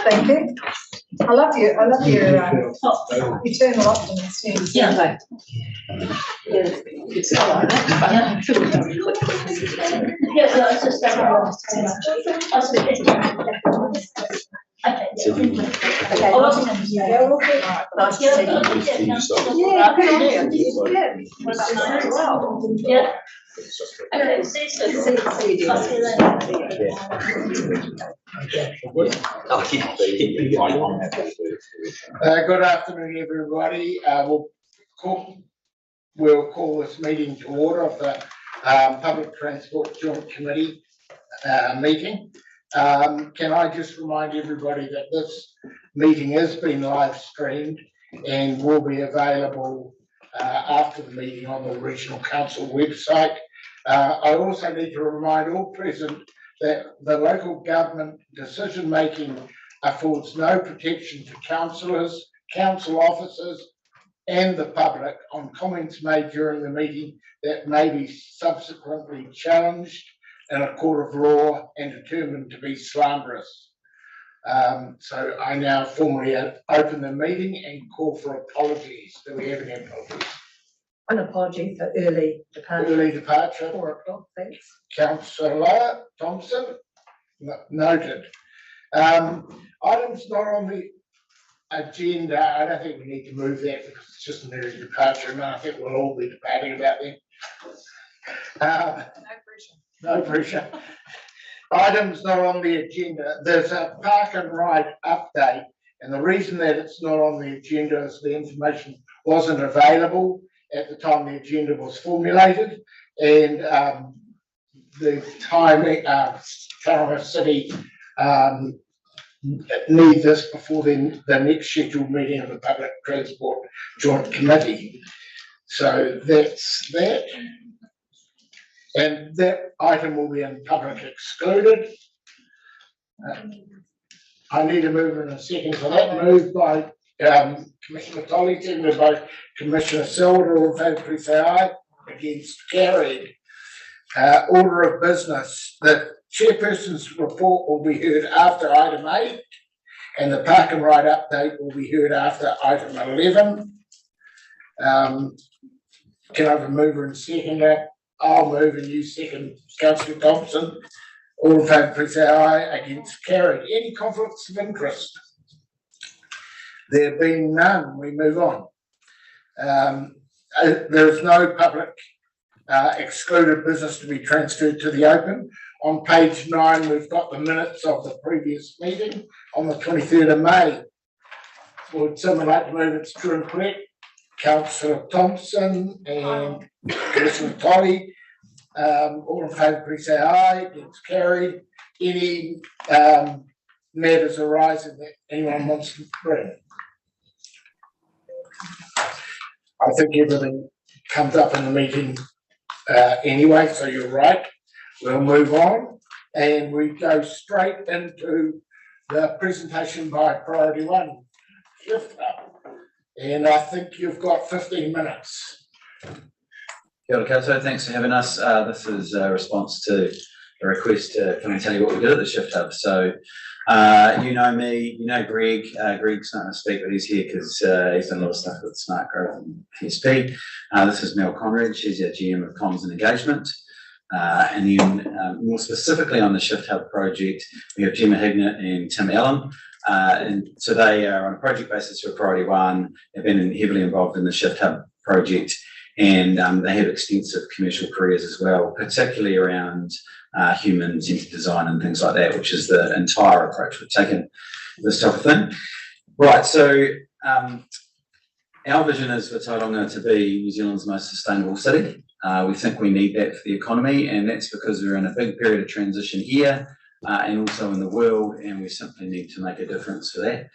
Thank you. I love you. I love your eternal optimism. Yeah. Good afternoon, everybody. We'll call this meeting to order of the Public Transport Joint Committee meeting. Can I just remind everybody that this meeting is being live streamed and will be available after the meeting on the Regional Council website. I also need to remind all present that the local government decision making affords no protection to councillors, council officers and the public on comments made during the meeting that may be subsequently challenged in a court of law and determined to be slanderous. So I now formally open the meeting and call for apologies. Do we have any apologies? An apology for early departure. Early departure. 4 o'clock, thanks. Councillor Thompson, noted. Items not on the agenda, I don't think we need to move that because it's just an early departure and I think we'll all be debating about them. No pressure. Items not on the agenda. There's a park and ride update, and the reason that it's not on the agenda is the information wasn't available at the time the agenda was formulated, and the timing Tauranga City need this before the next scheduled meeting of the Public Transport Joint Committee. So that's that. And that item will be in public excluded. I need a mover in a second for that. Moved by Commissioner Tolley, seconded by Commissioner Silver. All in favour, please say aye. Against, carried. Order of business. The chairperson's report will be heard after item 8, and the park and ride update will be heard after item 11. Can I have a mover and seconder? I'll move and you second, Councillor Thompson. All in favour, please say aye. Against, carried. Any conflicts of interest? There being none, we move on. There is no public excluded business to be transferred to the open. On page 9, we've got the minutes of the previous meeting on the 23rd of May. Would someone like to move it's true and correct? Councillor Thompson and Commissioner Tolley. All in favour, please say aye. It's carried. Any matters arising that anyone wants to bring? I think everything comes up in the meeting anyway, so you're right. We'll move on and we go straight into the presentation by Priority 1 Shift Hub. And I think you've got 15 minutes. Kia ora koutou, thanks for having us. This is a response to a request to come and tell you what we did at the Shift Hub. So you know me, you know Greg. Greg's not going to speak, but he's here because he's done a lot of stuff with Smart Growth and PSP. This is Mel Conrad, she's our GM of Comms and Engagement. And then more specifically on the Shift Hub project, we have Gemma Hignett and Tim Allen. And so they are on a project basis for Priority 1, have been heavily involved in the Shift Hub project, and they have extensive commercial careers as well, particularly around human-centred design and things like that, which is the entire approach we've taken this type of thing. Right, so our vision is for Tauranga to be New Zealand's most sustainable city. We think we need that for the economy, and that's because we're in a big period of transition here and also in the world, and we simply need to make a difference for that.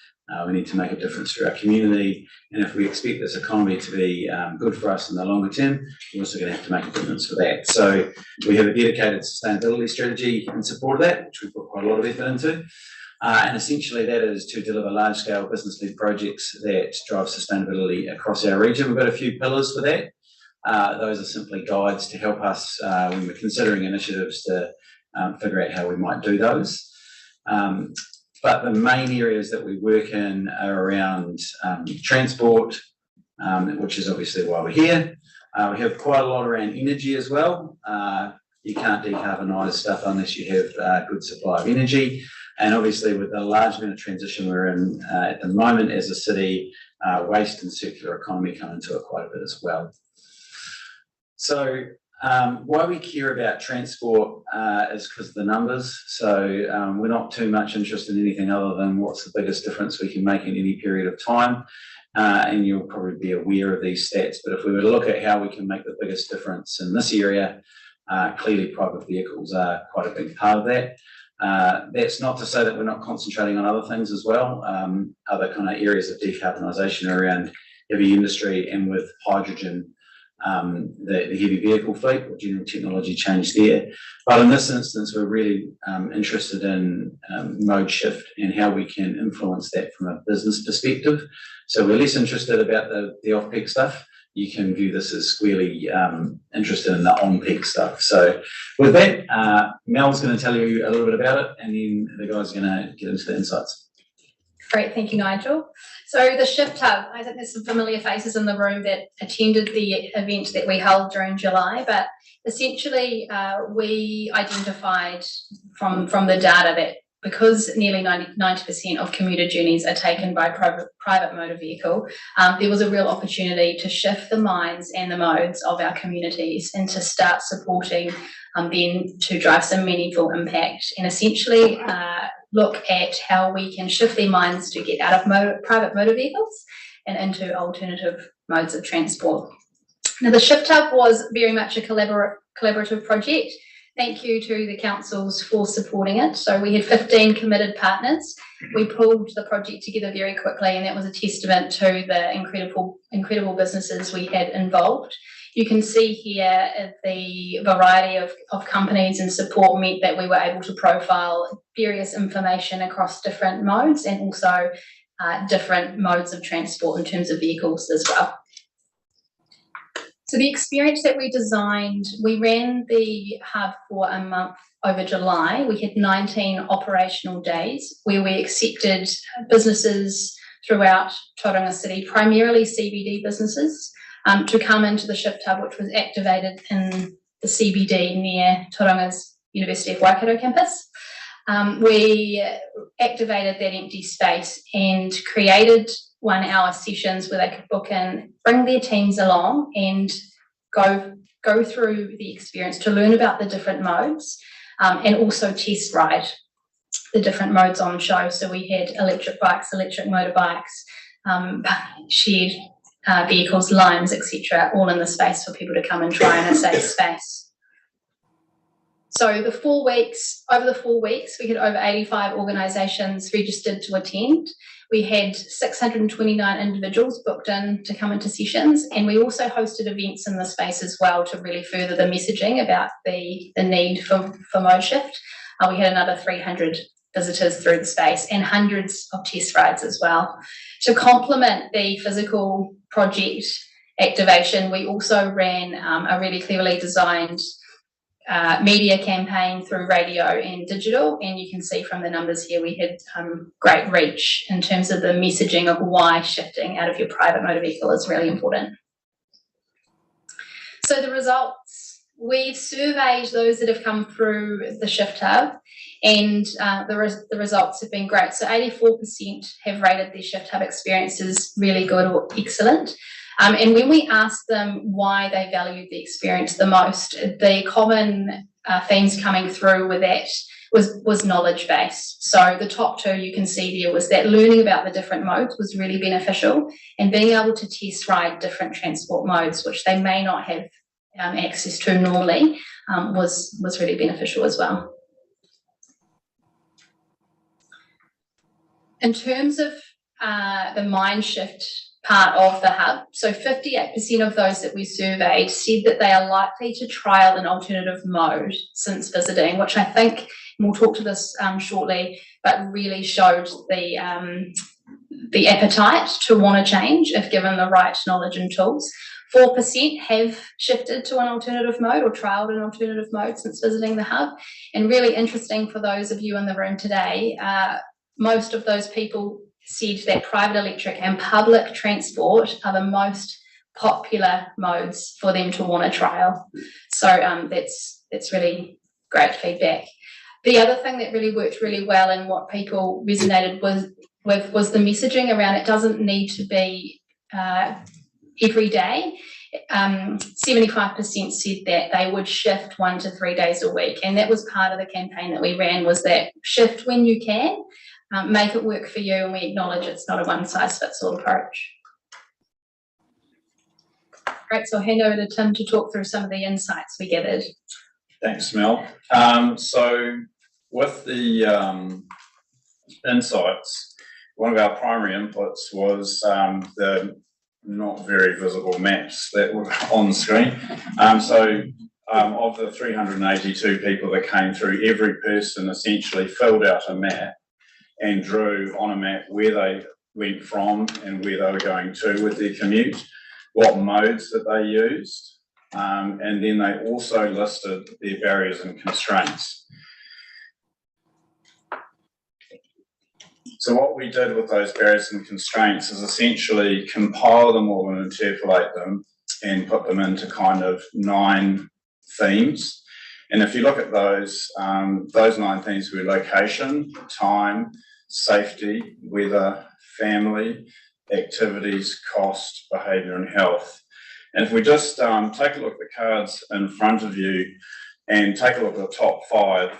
We need to make a difference for our community, and if we expect this economy to be good for us in the longer term, we're also going to have to make a difference for that. So we have a dedicated sustainability strategy in support of that, which we've put quite a lot of effort into. And essentially that is to deliver large-scale business-led projects that drive sustainability across our region. We've got a few pillars for that. Those are simply guides to help us when we're considering initiatives to figure out how we might do those. But the main areas that we work in are around transport, which is obviously why we're here. We have quite a lot around energy as well. You can't decarbonise stuff unless you have a good supply of energy. And obviously with the large amount of transition we're in at the moment as a city, waste and circular economy come into it quite a bit as well. So why we care about transport is because of the numbers. So we're not too much interested in anything other than what's the biggest difference we can make in any period of time. And you'll probably be aware of these stats, but if we were to look at how we can make the biggest difference in this area, clearly private vehicles are quite a big part of that. That's not to say that we're not concentrating on other things as well. Other kind of areas of decarbonisation around heavy industry and with hydrogen, the heavy vehicle fleet or general technology change there. But in this instance, we're really interested in mode shift and how we can influence that from a business perspective. So we're less interested about the off-peak stuff. You can view this as squarely interested in the on-peak stuff. So with that, Mel's going to tell you a little bit about it, and then the guys are going to get into the insights. Great, thank you, Nigel. So the Shift Hub, I think there's some familiar faces in the room that attended the event that we held during July, but essentially we identified from the data that because nearly 90% of commuter journeys are taken by private motor vehicle, there was a real opportunity to shift the minds and the modes of our communities and to start supporting them to drive some meaningful impact and essentially look at how we can shift their minds to get out of private motor vehicles and into alternative modes of transport. Now, the Shift Hub was very much a collaborative project. Thank you to the councils for supporting it. So we had 15 committed partners. We pulled the project together very quickly, and that was a testament to the incredible businesses we had involved. You can see here the variety of companies and support meant that we were able to profile various information across different modes and also different modes of transport in terms of vehicles as well. So the experience that we designed, we ran the hub for a month over July. We had 19 operational days where we accepted businesses throughout Tauranga City, primarily CBD businesses, to come into the Shift Hub, which was activated in the CBD near Tauranga's University of Waikato campus. We activated that empty space and created 1 hour sessions where they could book in, bring their teams along and go through the experience to learn about the different modes and also test ride the different modes on show. So we had electric bikes, electric motorbikes, shared vehicles, limes, etc., all in the space for people to come and try in a safe space. So over the 4 weeks, we had over 85 organisations registered to attend. We had 629 individuals booked in to come into sessions, and we also hosted events in the space as well to really further the messaging about the need for mode shift. We had another 300 visitors through the space and hundreds of test rides as well. To complement the physical project activation, we also ran a really cleverly designed media campaign through radio and digital, and you can see from the numbers here we had great reach in terms of the messaging of why shifting out of your private motor vehicle is really important. So the results, we've surveyed those that have come through the Shift Hub, and the results have been great. So 84% have rated their Shift Hub experiences really good or excellent. And when we asked them why they valued the experience the most, the common themes coming through with that was knowledge base. So the top 2 you can see there was that learning about the different modes was really beneficial, and being able to test ride different transport modes, which they may not have access to normally, was really beneficial as well. In terms of the mind shift part of the hub, so 58% of those that we surveyed said that they are likely to trial an alternative mode since visiting, which I think, and we'll talk to this shortly, but really showed the appetite to want to change if given the right knowledge and tools. 4% have shifted to an alternative mode or trialled an alternative mode since visiting the hub. And really interesting for those of you in the room today, most of those people said that private electric and public transport are the most popular modes for them to want to trial. So that's really great feedback. The other thing that really worked really well and what people resonated with was the messaging around it doesn't need to be every day. 75% said that they would shift 1 to 3 days a week, and that was part of the campaign that we ran, was that shift when you can, make it work for you, and we acknowledge it's not a one-size-fits-all approach. Great, so I'll hand over to Tim to talk through some of the insights we gathered. Thanks, Mel. So with the insights, one of our primary inputs was the not very visible maps that were on the screen. Of the 382 people that came through, every person essentially filled out a map and drew on a map where they went from and where they were going to with their commute, what modes that they used, and then they also listed their barriers and constraints. So what we did with those barriers and constraints is essentially compile them all and interpolate them and put them into kind of 9 themes. And if you look at those 9 themes were location, time, safety, weather, family, activities, cost, behaviour and health. And if we just take a look at the cards in front of you and take a look at the top 5,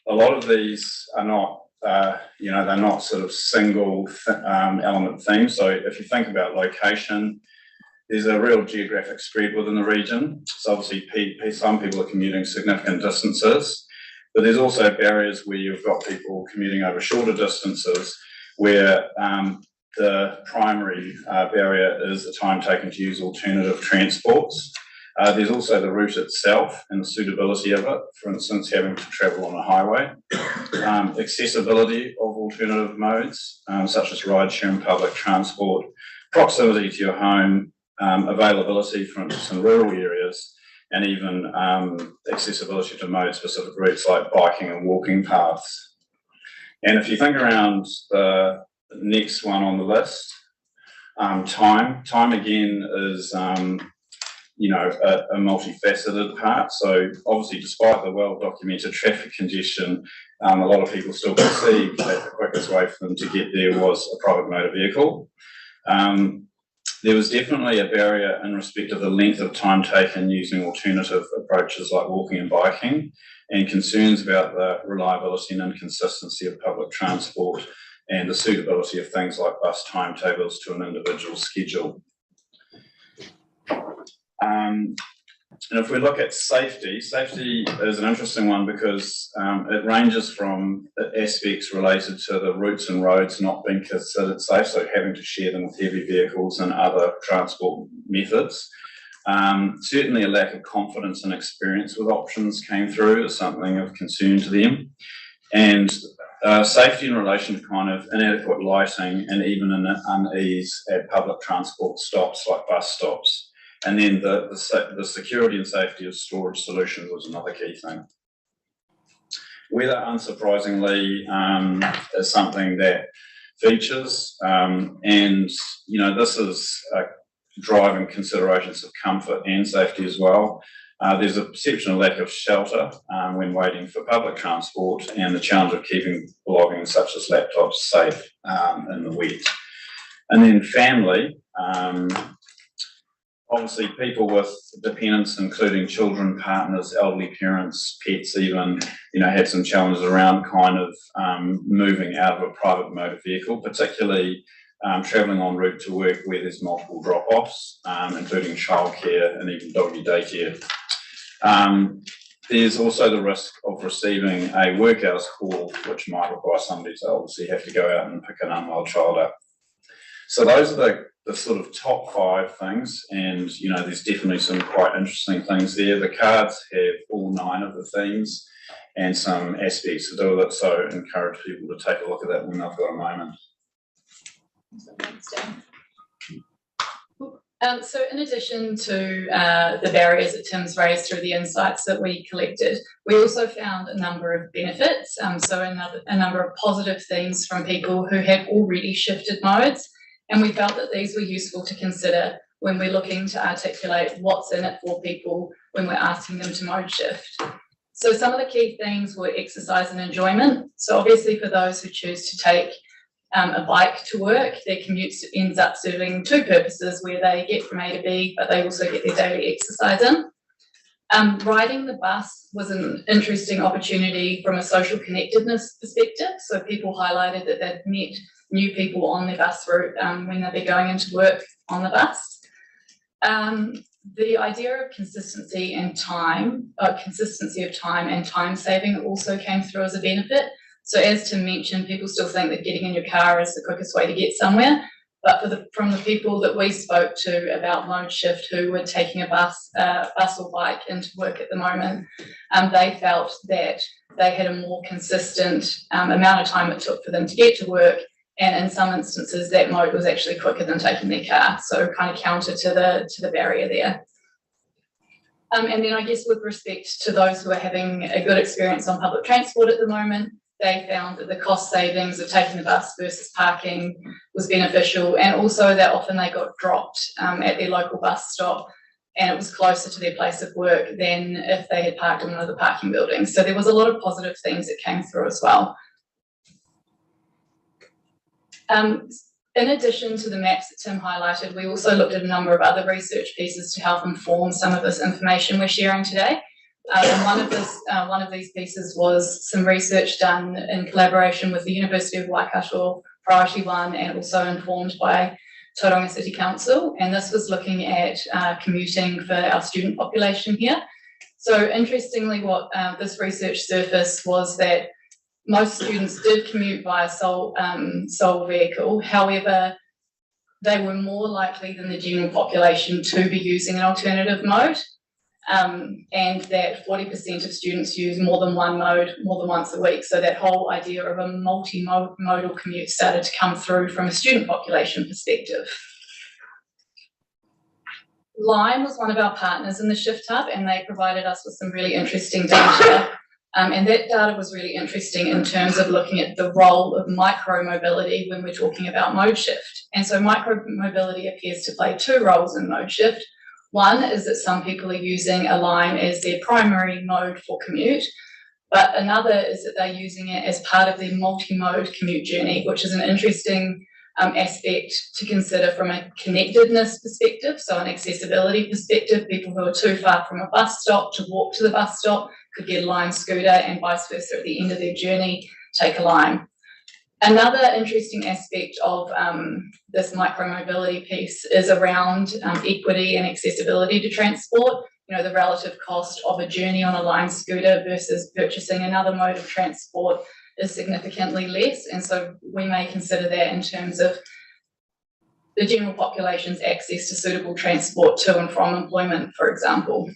a lot of these are not they're not sort of single element themes. So if you think about location, there's a real geographic spread within the region. So obviously some people are commuting significant distances, but there's also barriers where you've got people commuting over shorter distances where the primary barrier is the time taken to use alternative transports. There's also the route itself and the suitability of it, for instance, having to travel on a highway. Accessibility of alternative modes, such as rideshare and public transport, proximity to your home, availability, for instance, in rural areas, and even accessibility to mode-specific routes like biking and walking paths. And if you think around the next one on the list, time again is a multifaceted part. So obviously, despite the well-documented traffic congestion, a lot of people still perceive that the quickest way for them to get there was a private motor vehicle. There was definitely a barrier in respect of the length of time taken using alternative approaches like walking and biking, and concerns about the reliability and inconsistency of public transport and the suitability of things like bus timetables to an individual schedule. And if we look at safety is an interesting one because it ranges from aspects related to the routes and roads not being considered safe, so having to share them with heavy vehicles and other transport methods. Certainly a lack of confidence and experience with options came through as something of concern to them. And safety in relation to kind of inadequate lighting and even an unease at public transport stops like bus stops. And then the security and safety of storage solutions was another key thing. Weather, unsurprisingly, is something that features, and this is driving considerations of comfort and safety as well. There's a perception of lack of shelter when waiting for public transport, and the challenge of keeping belongings such as laptops safe in the wet. And then family. Obviously, people with dependents, including children, partners, elderly parents, pets even, had some challenges around kind of moving out of a private motor vehicle, particularly travelling en route to work where there's multiple drop-offs, including childcare and even doggy daycare. There's also the risk of receiving a work hours call, which might require somebody to obviously have to go out and pick an unwell child up. So those are the sort of top 5 things, and there's definitely some quite interesting things there. The cards have all 9 of the themes and some aspects to do with it, so I encourage people to take a look at that when they've got a moment. Thanks, Dan. So in addition to the barriers that Tim's raised through the insights that we collected, we also found a number of benefits. So a number of positive themes from people who had already shifted modes, and we felt that these were useful to consider when we're looking to articulate what's in it for people when we're asking them to mode shift. So some of the key things were exercise and enjoyment. So obviously for those who choose to take a bike to work, their commute ends up serving two purposes, where they get from A to B, but they also get their daily exercise in. Riding the bus was an interesting opportunity from a social connectedness perspective. So people highlighted that they'd met new people on their bus route when they'd be going into work on the bus. The idea of consistency of time and time saving also came through as a benefit. So as Tim mentioned, people still think that getting in your car is the quickest way to get somewhere. But from the people that we spoke to about mode shift who were taking a bus or bike into work at the moment, they felt that they had a more consistent amount of time it took for them to get to work. And in some instances, that mode was actually quicker than taking their car. So kind of counter to the barrier there. And then I guess with respect to those who are having a good experience on public transport at the moment, they found that the cost savings of taking the bus versus parking was beneficial, and also that often they got dropped at their local bus stop, and it was closer to their place of work than if they had parked in one of the parking buildings. So there was a lot of positive things that came through as well. In addition to the maps that Tim highlighted, we also looked at a number of other research pieces to help inform some of this information we're sharing today. And one of these pieces was some research done in collaboration with the University of Waikato, Priority One, and also informed by Tauranga City Council. And this was looking at commuting for our student population here. So interestingly, what this research surfaced was that most students did commute via sole vehicle. However, they were more likely than the general population to be using an alternative mode. And that 40% of students use more than one mode more than once a week. So that whole idea of a multimodal commute started to come through from a student population perspective. Lime was one of our partners in the Shift Hub, and they provided us with some really interesting data. And that data was really interesting in terms of looking at the role of micro-mobility when we're talking about mode shift. And so micro-mobility appears to play two roles in mode shift. One is that some people are using a line as their primary mode for commute, but another is that they're using it as part of their multi-mode commute journey, which is an interesting aspect to consider from a connectedness perspective. So an accessibility perspective, people who are too far from a bus stop to walk to the bus stop could get a Lime scooter, and vice versa at the end of their journey, take a Lime. Another interesting aspect of this micro-mobility piece is around equity and accessibility to transport. You know, the relative cost of a journey on a Lime scooter versus purchasing another mode of transport is significantly less, and so we may consider that in terms of the general population's access to suitable transport to and from employment, for example.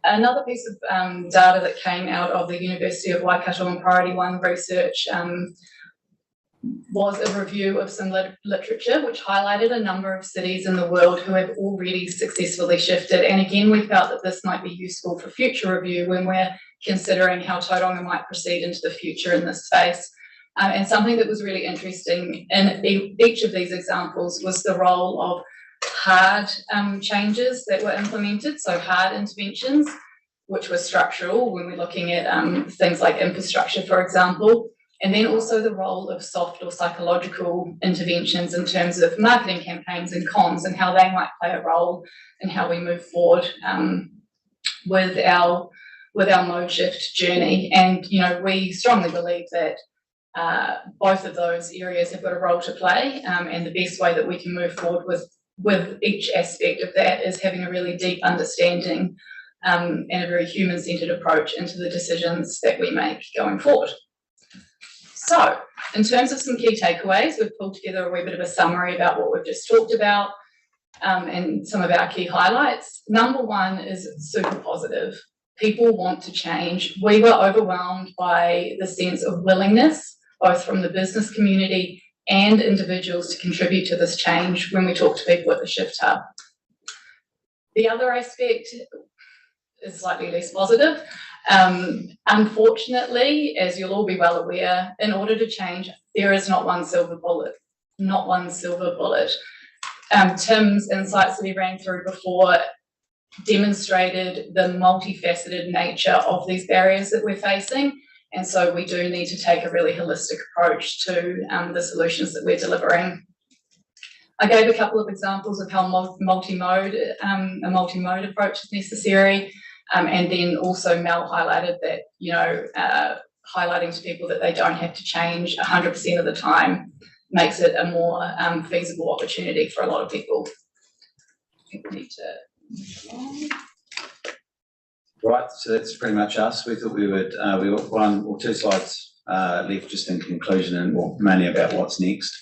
Another piece of data that came out of the University of Waikato and Priority One research was a review of some literature which highlighted a number of cities in the world who have already successfully shifted. And again, we felt that this might be useful for future review when we're considering how Tauranga might proceed into the future in this space. And something that was really interesting in each of these examples was the role of hard changes that were implemented, so hard interventions, which were structural when we're looking at things like infrastructure, for example, and then also the role of soft or psychological interventions in terms of marketing campaigns and comms, and how they might play a role in how we move forward with our mode shift journey. And you know, we strongly believe that both of those areas have got a role to play, and the best way that we can move forward with each aspect of that is having a really deep understanding and a very human-centred approach into the decisions that we make going forward. So, in terms of some key takeaways, we've pulled together a wee bit of a summary about what we've just talked about and some of our key highlights. Number one is super positive. People want to change. We were overwhelmed by the sense of willingness, both from the business community and individuals to contribute to this change when we talk to people at the Shift Hub. The other aspect is slightly less positive. Unfortunately, as you'll all be well aware, in order to change, there is not one silver bullet. Not one silver bullet. Tim's insights that he ran through before demonstrated the multifaceted nature of these barriers that we're facing. And so we do need to take a really holistic approach to the solutions that we're delivering. I gave a couple of examples of how a multi-mode approach is necessary. And then also Mel highlighted that, you know, highlighting to people that they don't have to change 100% of the time makes it a more feasible opportunity for a lot of people. I think we need to move along. Right, so that's pretty much us. We thought we would, we got one or two slides left just in conclusion and mainly about what's next.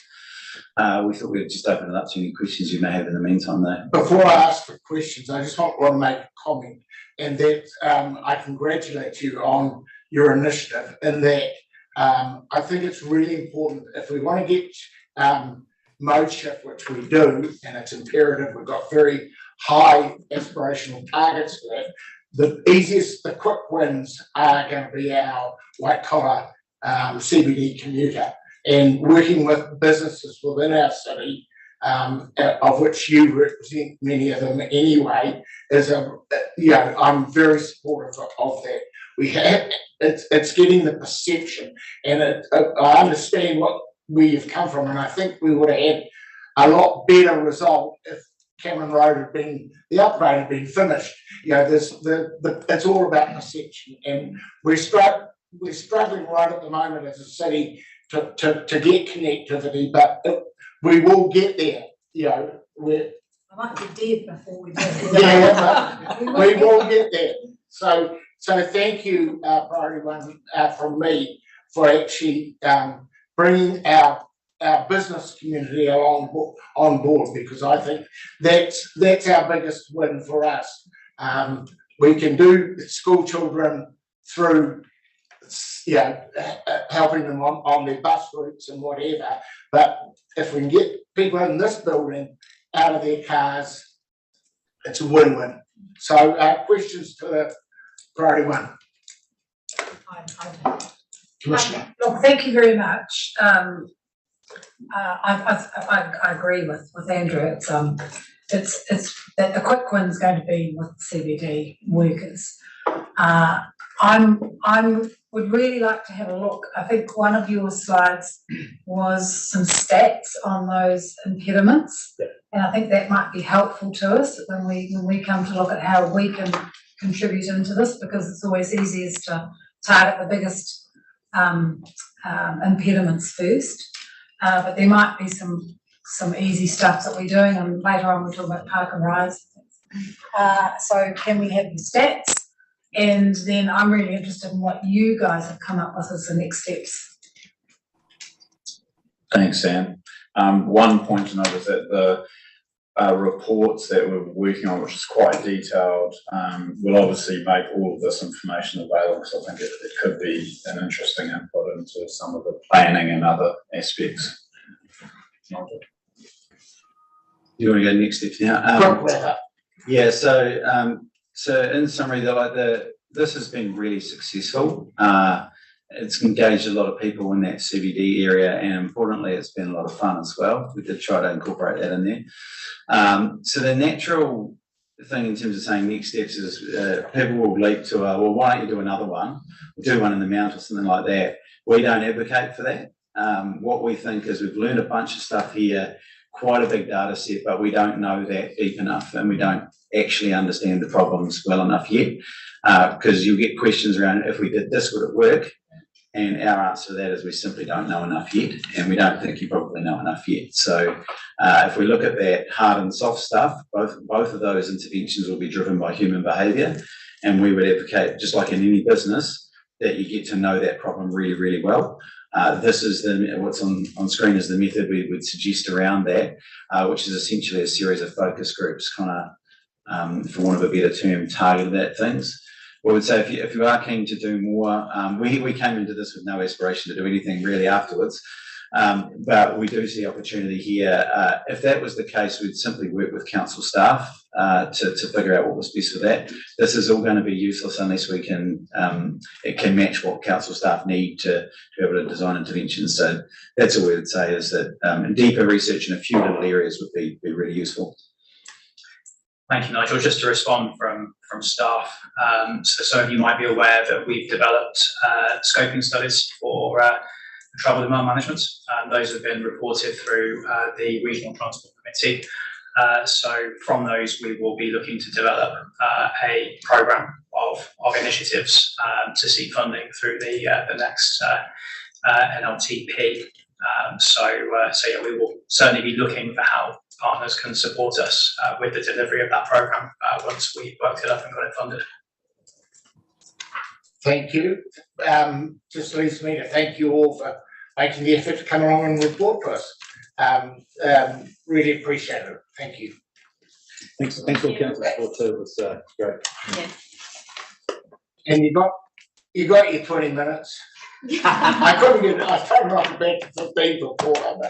We thought we'd just open it up to any questions you may have in the meantime though. Before I ask for questions, I just want to make a comment, and that I congratulate you on your initiative in that I think it's really important if we want to get mode shift, which we do, and it's imperative, we've got very high aspirational targets for that. The quick wins are going to be our white collar CBD commuter, and working with businesses within our city, of which you represent many of them anyway, I'm very supportive of that. It's getting the perception, and I understand where you've come from, and I think we would have had a lot better result if Cameron Road had been, the upgrade had been finished. You know, it's all about perception, and we're struggling right at the moment as a city to get connectivity, but we will get there. You know, I might be dead before we do. Yeah, we will get there. So thank you, Priority One, from me for actually bringing our business community on board, because I think that's our biggest win for us. We can do school children through, helping them on their bus routes and whatever, but if we can get people in this building out of their cars, it's a win-win. So questions to the Priority One. Commissioner. Look, thank you very much. I agree with Andrew. It's that the quick win is going to be with CBD workers. Would really like to have a look. I think one of your slides was some stats on those impediments, and I think that might be helpful to us when we come to look at how we can contribute into this, because it's always easiest to target the biggest impediments first. But there might be some easy stuff that we're doing, and later on we'll talk about park and rides. So can we have the stats? And then I'm really interested in what you guys have come up with as the next steps. Thanks, Sam. One point to note is that the reports that we're working on, which is quite detailed, will obviously make all of this information available. So I think it could be an interesting input into some of the planning and other aspects. Do you want to go next steps now? Yeah, so in summary, this has been really successful. It's engaged a lot of people in that CBD area, and importantly, it's been a lot of fun as well. We did try to incorporate that in there. So the natural thing in terms of saying next steps is people will leap to, well, why don't you do another one? Do one in the mount or something like that. We don't advocate for that. What we think is we've learned a bunch of stuff here, quite a big data set, but we don't know that deep enough, and we don't actually understand the problems well enough yet, because you'll get questions around, if we did this, would it work? And our answer to that is we simply don't know enough yet, and we don't think you probably know enough yet. So if we look at that hard and soft stuff, both of those interventions will be driven by human behaviour, and we would advocate, just like in any business, that you get to know that problem really, really well. This is what's on screen is the method we would suggest around that, which is essentially a series of focus groups, kind of, for want of a better term, targeted at things. We would say if you are keen to do more, we came into this with no aspiration to do anything really afterwards. But we do see opportunity here. If that was the case, we'd simply work with council staff to figure out what was best for that. This is all going to be useless unless we can it can match what council staff need to be able to design interventions. So that's all we would say is that deeper research in a few little areas would be really useful. Thank you, Nigel. Just to respond from staff, so some of you might be aware that we've developed scoping studies for travel demand management. Those have been reported through the Regional Transport Committee. So from those, we will be looking to develop a programme of initiatives to seek funding through the next NLTP. So yeah, we will certainly be looking for how partners can support us with the delivery of that programme once we've worked it up and got it funded. Thank you. Just leaves me to thank you all for making the effort to come along and report to us. Really appreciate it. Thank you. Thanks for council support too. It was great. Yeah. And you got your 20 minutes. I couldn't get it. I was trying to knock it back to 15 before.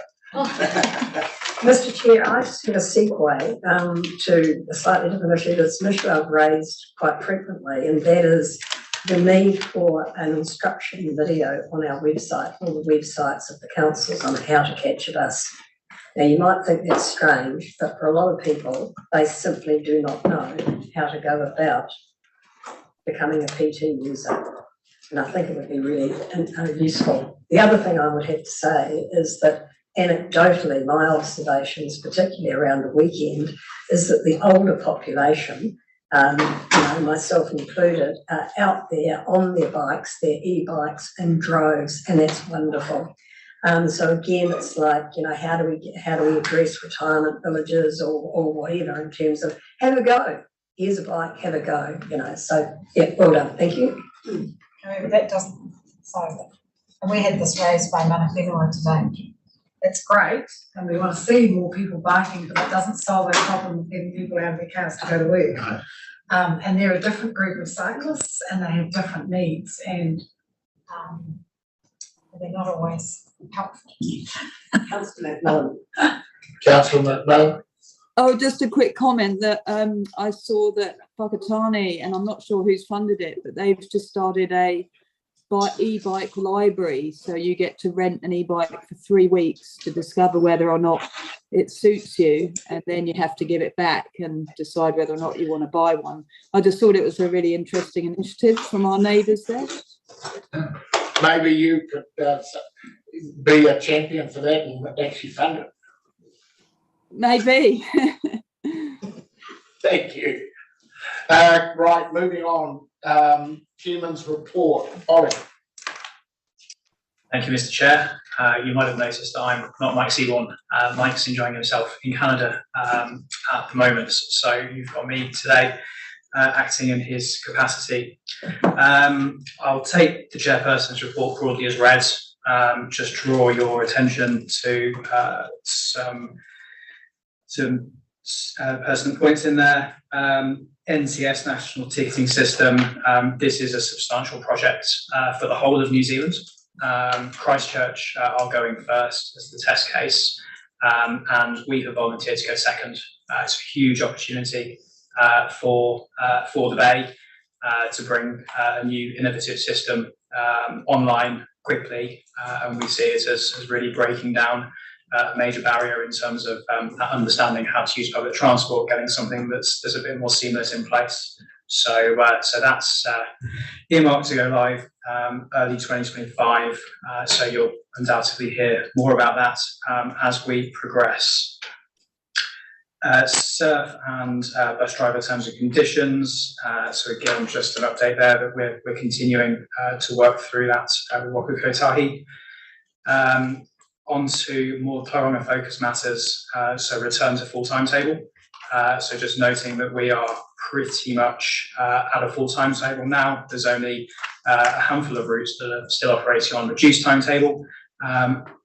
Mr. Chair, I just have a segue to a slightly different issue that's an issue I've raised quite frequently, and that is the need for an instruction video on our website, all the websites of the councils on how to catch a bus. Now, you might think that's strange, but for a lot of people, they simply do not know how to go about becoming a PT user. And I think it would be really useful. The other thing I would have to say is that anecdotally, my observations, particularly around the weekend, is that the older population, myself included, are out there on their bikes, their e-bikes in droves, and that's wonderful. So again, it's like, how do we address retirement villages or whatever in terms of have a go. Here's a bike, have a go. So yeah, well done. Thank you. However, that doesn't solve it. And we had this raised by Mana Whenua today. It's great, and we want to see more people biking, but it doesn't solve our problem of getting people out of their cars to go to work. And they're a different group of cyclists, and they have different needs, and they're not always helpful. Councillor McMillan. Councillor McMillan. Oh, just a quick comment that I saw that Whakatane, and I'm not sure who's funded it, but they've just started a e-bike library. So you get to rent an e-bike for 3 weeks to discover whether or not it suits you, and then you have to give it back and decide whether or not you want to buy one. I just thought it was a really interesting initiative from our neighbours there. Maybe you could be a champion for that and actually fund it. Maybe. Thank you. Right, moving on. Chairman's report. Ollie. Thank you, Mr. Chair. You might have noticed that I'm not Mike Seaborn. Mike's enjoying himself in Canada at the moment, so you've got me today acting in his capacity. I'll take the chairperson's report broadly as read. Just draw your attention to some pertinent points in there. NCS, National Ticketing System, this is a substantial project for the whole of New Zealand. Christchurch are going first as the test case, and we have volunteered to go second. It's a huge opportunity for the Bay to bring a new innovative system online quickly, and we see it as really breaking down a major barrier in terms of understanding how to use public transport, getting something that's a bit more seamless in place. So that's earmarked to go live early 2025. So you'll undoubtedly hear more about that as we progress. Surf and bus driver terms and conditions. So again, just an update there that we're continuing to work through that with Waka Kotahi. On to more Tauranga focused matters, so return to full timetable. So just noting that we are pretty much at a full timetable now. There's only a handful of routes that are still operating on reduced timetable.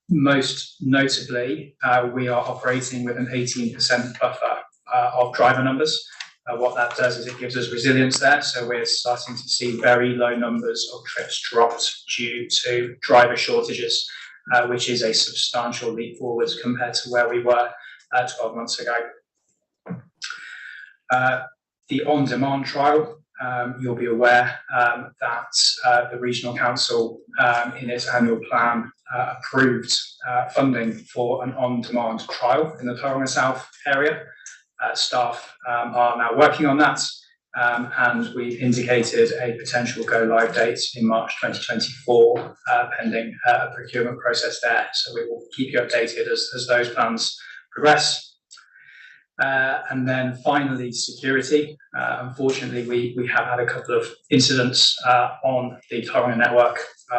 Most notably, we are operating with an 18% buffer of driver numbers. What that does is it gives us resilience there. So we're starting to see very low numbers of trips dropped due to driver shortages. which is a substantial leap forwards compared to where we were 12 months ago. The on-demand trial, you'll be aware that the Regional Council in its annual plan approved funding for an on-demand trial in the Tauranga South area. Staff are now working on that, and we've indicated a potential go-live date in March 2024, pending a procurement process there. So we will keep you updated as those plans progress. And then finally, security. Unfortunately, we have had a couple of incidents on the Tauranga network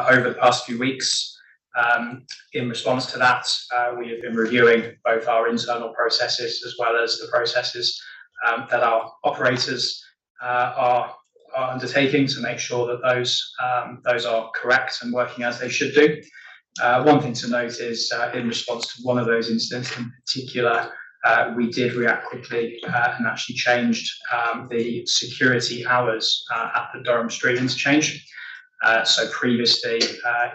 over the past few weeks. In response to that, we have been reviewing both our internal processes as well as the processes that our operators are undertaking to make sure that those are correct and working as they should do. One thing to note is in response to one of those incidents in particular, we did react quickly and actually changed the security hours at the Durham Street interchange. So previously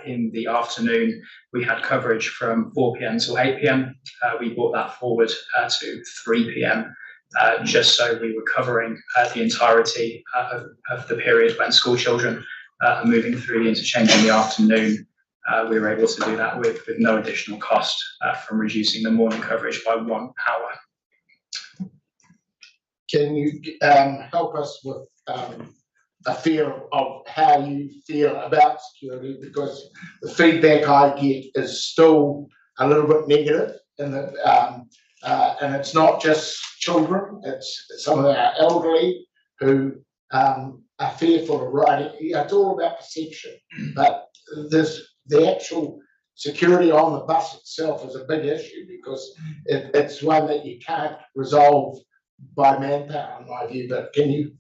in the afternoon, we had coverage from 4 p.m. till 8 p.m. We brought that forward to 3 p.m. Just so we were covering the entirety of the period when school children are moving through the interchange in the afternoon. We were able to do that with no additional cost from reducing the morning coverage by 1 hour. Can you help us with a feel of how you feel about security? Because the feedback I get is still a little bit negative, and it's not just children; it's some of our elderly who are fearful of riding. It's all about perception, but the actual security on the bus itself is a big issue because it's one that you can't resolve by manpower, in my view. But can you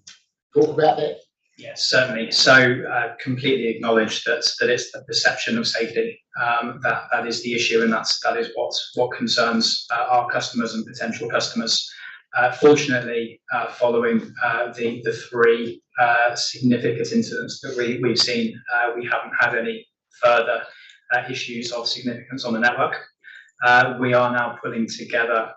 talk about that? Yes, certainly. So completely acknowledge that it's the perception of safety that is the issue, and that is what concerns our customers and potential customers. Fortunately, following the 3 significant incidents that we've seen, we haven't had any further issues of significance on the network. We are now pulling together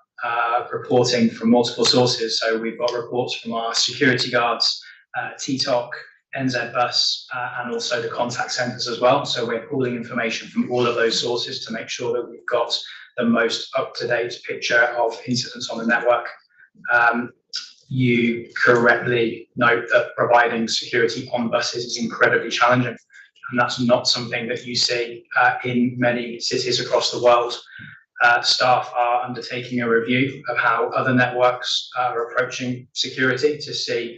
reporting from multiple sources. So we've got reports from our security guards, TTOC, NZ Bus, and also the contact centres as well. So we're pulling information from all of those sources to make sure that we've got the most up-to-date picture of incidents on the network. You correctly note that providing security on buses is incredibly challenging. And that's not something that you see in many cities across the world. Staff are undertaking a review of how other networks are approaching security to see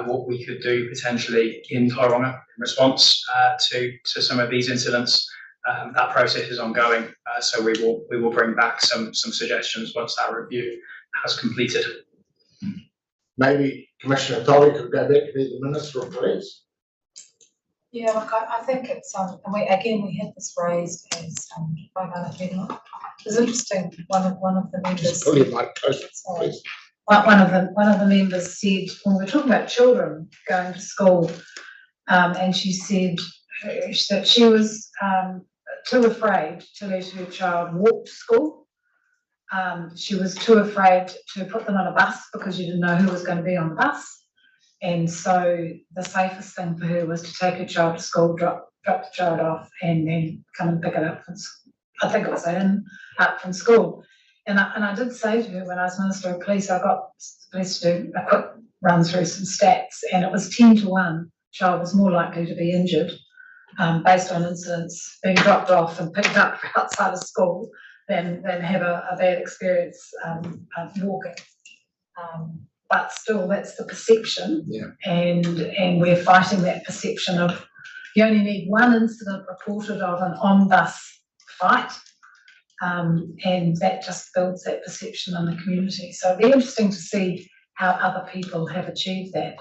what we could do potentially in Tauranga in response to some of these incidents. That process is ongoing, so we will bring back some suggestions once that review has completed. Maybe Commissioner Tolley could go back to the Minister of Police. Yeah, look, I think it's and we had this raised as by It was interesting. One of the members. Pull your mic closer, please. One of the members said, when we were talking about children going to school, and she said that she was too afraid to let her child walk to school. She was too afraid to put them on a bus because you didn't know who was going to be on the bus. And so the safest thing for her was to take her child to school, drop the child off, and then come and pick it up from school. I think it was up from school. And I did say to her when I was Minister of Police, I got the police to do a quick run through some stats, and it was 10 to 1. Child was more likely to be injured based on incidents being dropped off and picked up outside of school than have a bad experience walking. But still, that's the perception, yeah. And we're fighting that perception of you only need one incident reported of an on-bus fight, and that just builds that perception in the community. So it'll be interesting to see how other people have achieved that.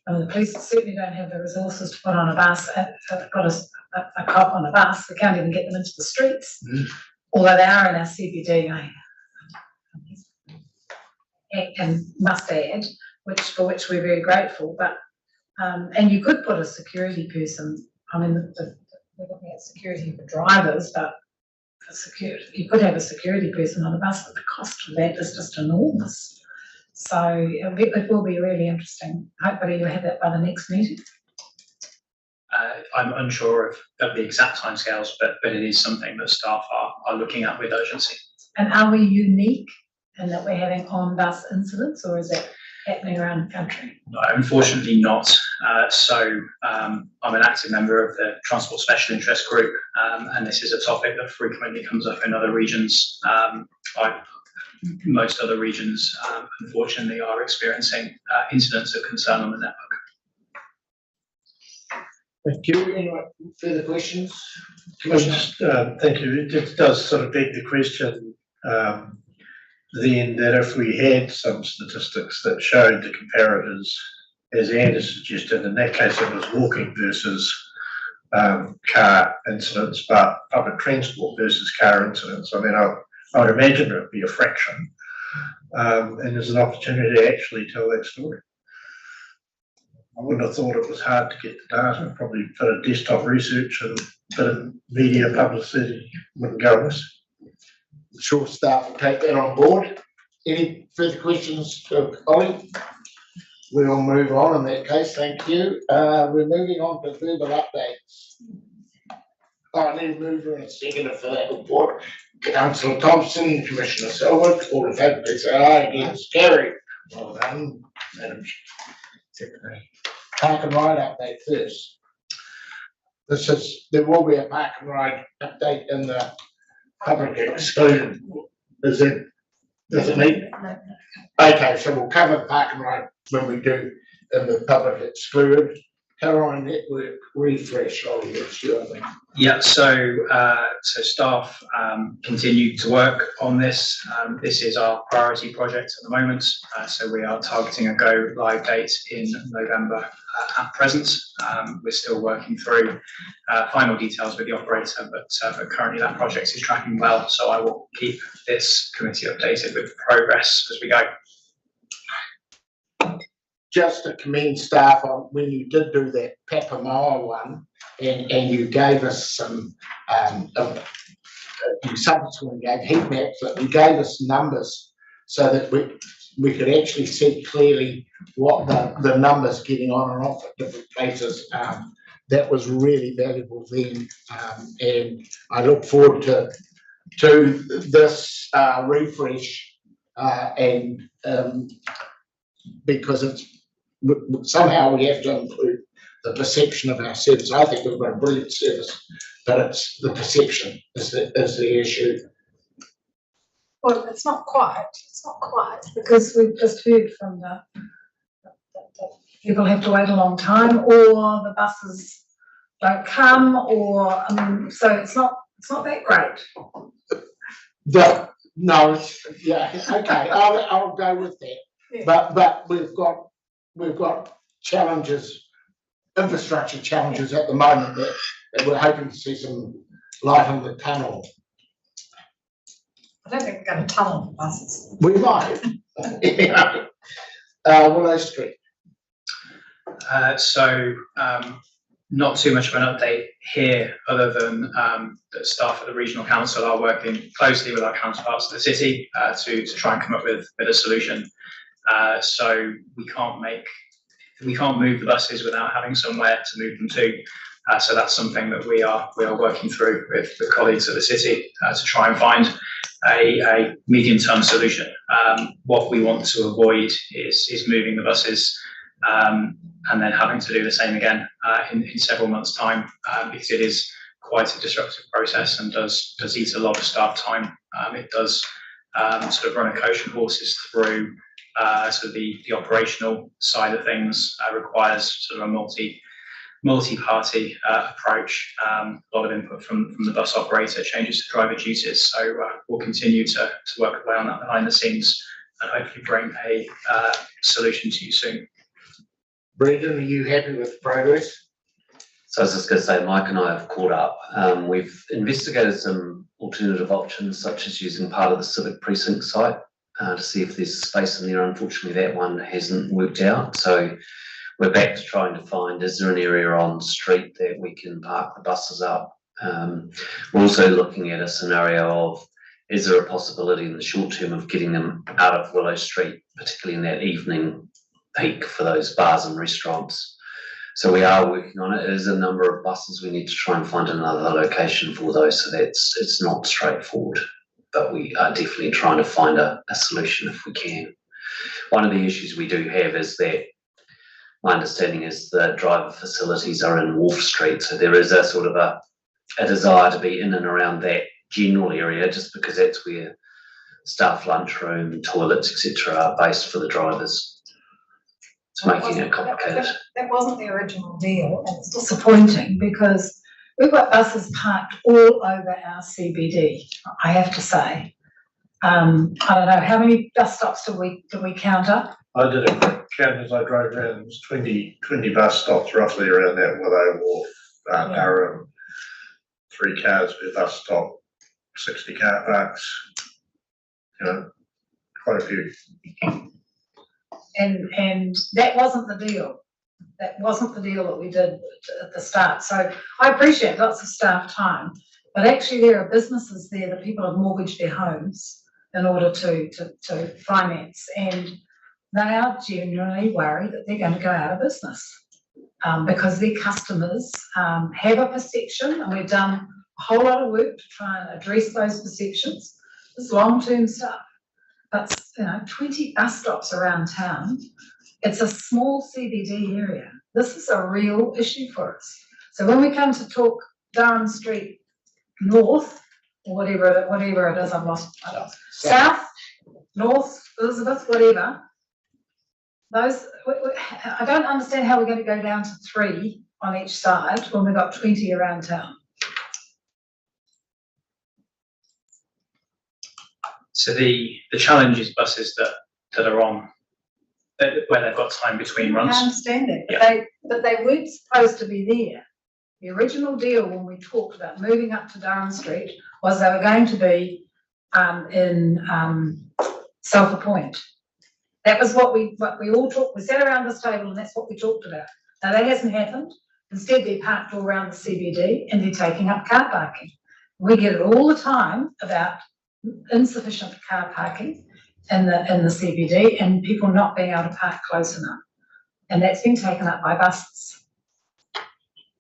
The police certainly don't have the resources to put on a bus. They've got a cop on a bus. We can't even get them into the streets, although they are in our CBD. And must add, for which we're very grateful. But and you could put a security person. I mean, we're looking at security for drivers, but for security. You could have a security person on a bus, but the cost for that is just enormous. So it will be really interesting. Hopefully you'll have that by the next meeting. I'm unsure of the exact timescales, but it is something that staff are looking at with urgency. And are we unique in that we're having on-bus incidents, or is that happening around the country? No, unfortunately not. I'm an active member of the Transport Special Interest Group, and this is a topic that frequently comes up in other regions. Most other regions, unfortunately, are experiencing incidents of concern on the network. Thank you. Any further questions? Commissioner? Thank you. It does sort of beg the question then that if we had some statistics that showed the comparators, as Anders suggested, in that case it was walking versus car incidents, but public transport versus car incidents. I mean, I would imagine it would be a fraction, and there's an opportunity to actually tell that story. I wouldn't have thought it was hard to get the data. Probably a bit of desktop research and a bit of media publicity wouldn't go amiss. I'm sure staff will take that on board. Any further questions for Ollie? We'll move on in that case, thank you. We're moving on to verbal updates. I need a mover and a seconder for that report. Councillor Thompson, Commissioner Selwood, all in favour, please say aye. Against, carried. Well done, Madam Secretary. Park and ride update first. There will be a park and ride update in the public exclusion. Does it mean? No. Okay, so we'll cover park and ride when we do in the public excluded. Tauranga network refresh, Ollie, that's your thing. Yeah, so staff continue to work on this. This is our priority project at the moment. So we are targeting a go live date in November at present. We're still working through final details with the operator, but currently that project is tracking well. So I will keep this committee updated with progress as we go. Just to commend staff on when you did do that Papamoa one, and you gave us some, you subsequently gave heat maps, that you gave us numbers so that we could actually see clearly what the numbers getting on and off at different places. That was really valuable then, and I look forward to this refresh, and because it's somehow we have to improve the perception of our service. I think we've got a brilliant service, but it's the perception is the issue. Well, it's not quite, because we've just heard from the people have to wait a long time, or the buses don't come, or so it's not that great. Okay, I'll go with that. Yeah. But we've got challenges, infrastructure challenges at the moment that we're hoping to see some light in the tunnel. I don't think we're going to tunnel the buses. We might. Willow Street. Not too much of an update here, other than that staff at the regional council are working closely with our counterparts of the city to try and come up with a solution. So we can't move the buses without having somewhere to move them to. So that's something that we are working through with the colleagues at the city to try and find a medium-term solution. What we want to avoid is moving the buses and then having to do the same again in several months' time, because it is quite a disruptive process and does eat a lot of staff time. It does sort of run a coach and horses through sort of the operational side of things, requires sort of a multi-party approach, a lot of input from the bus operator, changes to driver duties. So we'll continue to work away on that behind the scenes and hopefully bring a solution to you soon. Brendan, are you happy with progress? So I was just going to say, Mike and I have caught up. We've investigated some alternative options, such as using part of the civic precinct site to see if there's space in there. Unfortunately, that one hasn't worked out. So we're back to trying to find, is there an area on the street that we can park the buses up We're also looking at a scenario of, is there a possibility in the short term of getting them out of Willow Street, particularly in that evening peak for those bars and restaurants? So we are working on it. It is a number of buses. We need to try and find another location for those, so it's not straightforward, but we are definitely trying to find a solution if we can. One of the issues we do have is that my understanding is the driver facilities are in Wolf Street, so there is a sort of a desire to be in and around that general area, just because that's where staff lunchroom, toilets, etc. are based for the drivers. It's making it complicated. That wasn't the original deal, and it's disappointing because we've got buses parked all over our CBD, I have to say. I don't know, how many bus stops did we count up? I did a quick count as I drove around. It was 20 bus stops roughly around that Willow Wharf area. 3 cars per bus stop, 60 car parks. You know, quite a few. And that wasn't the deal. That wasn't the deal that we did at the start. So I appreciate lots of staff time, but actually there are businesses there that people have mortgaged their homes in order to finance, and they are genuinely worried that they're going to go out of business because their customers have a perception, and we've done a whole lot of work to try and address those perceptions. It's long-term stuff, but 20 bus stops around town. It's a small CBD area. This is a real issue for us. So when we come to talk Durham Street North, or whatever it is, I've lost. South, North, Elizabeth, whatever. Those, I don't understand how we're going to go down to 3 on each side when we've got 20 around town. So the challenge is buses that are on, where they've got time between runs. I understand that, Yeah. but they weren't supposed to be there. The original deal when we talked about moving up to Durham Street was they were going to be in Sulphur Point. That was what we all talked. We sat around this table and that's what we talked about. Now that hasn't happened. Instead, they're parked all around the CBD and they're taking up car parking. We get it all the time about insufficient car parking in the CBD and people not being able to park close enough, and that's been taken up by buses.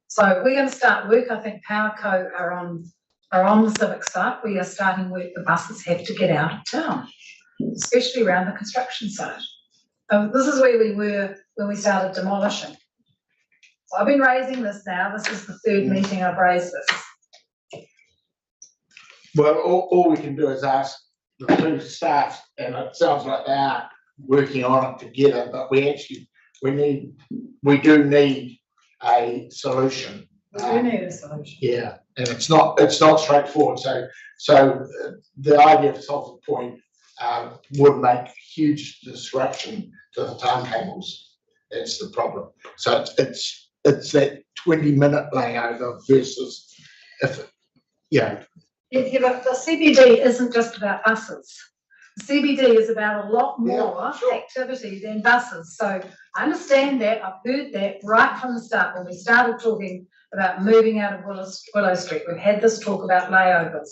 So we're going to start work. I think PowerCo are on the civic site. We are starting work. The buses have to get out of town, especially around the construction site. This is where we were when we started demolishing. So I've been raising this now. This is the 3rd meeting I've raised this. Well, all we can do is ask the 2 staff, and it sounds like they are working on it together, but we do need a solution. We do need a solution. Yeah, and it's not straightforward. So the idea of Sulphur Point would make huge disruption to the timetables. That's the problem. So it's that 20-minute layover versus Yeah, but the CBD isn't just about buses. The CBD is about a lot more activity than buses. So I understand that. I've heard that right from the start when we started talking about moving out of Willow Street. We've had this talk about layovers.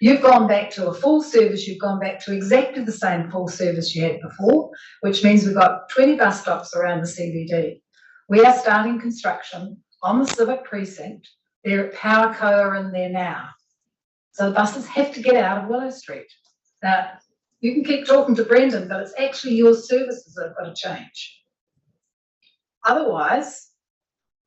You've gone back to a full service. You've gone back to exactly the same full service you had before, which means we've got 20 bus stops around the CBD. We are starting construction on the civic precinct. They're at PowerCo are in there now. So the buses have to get out of Willow Street. Now, you can keep talking to Brendan, but it's actually your services that have got to change. Otherwise,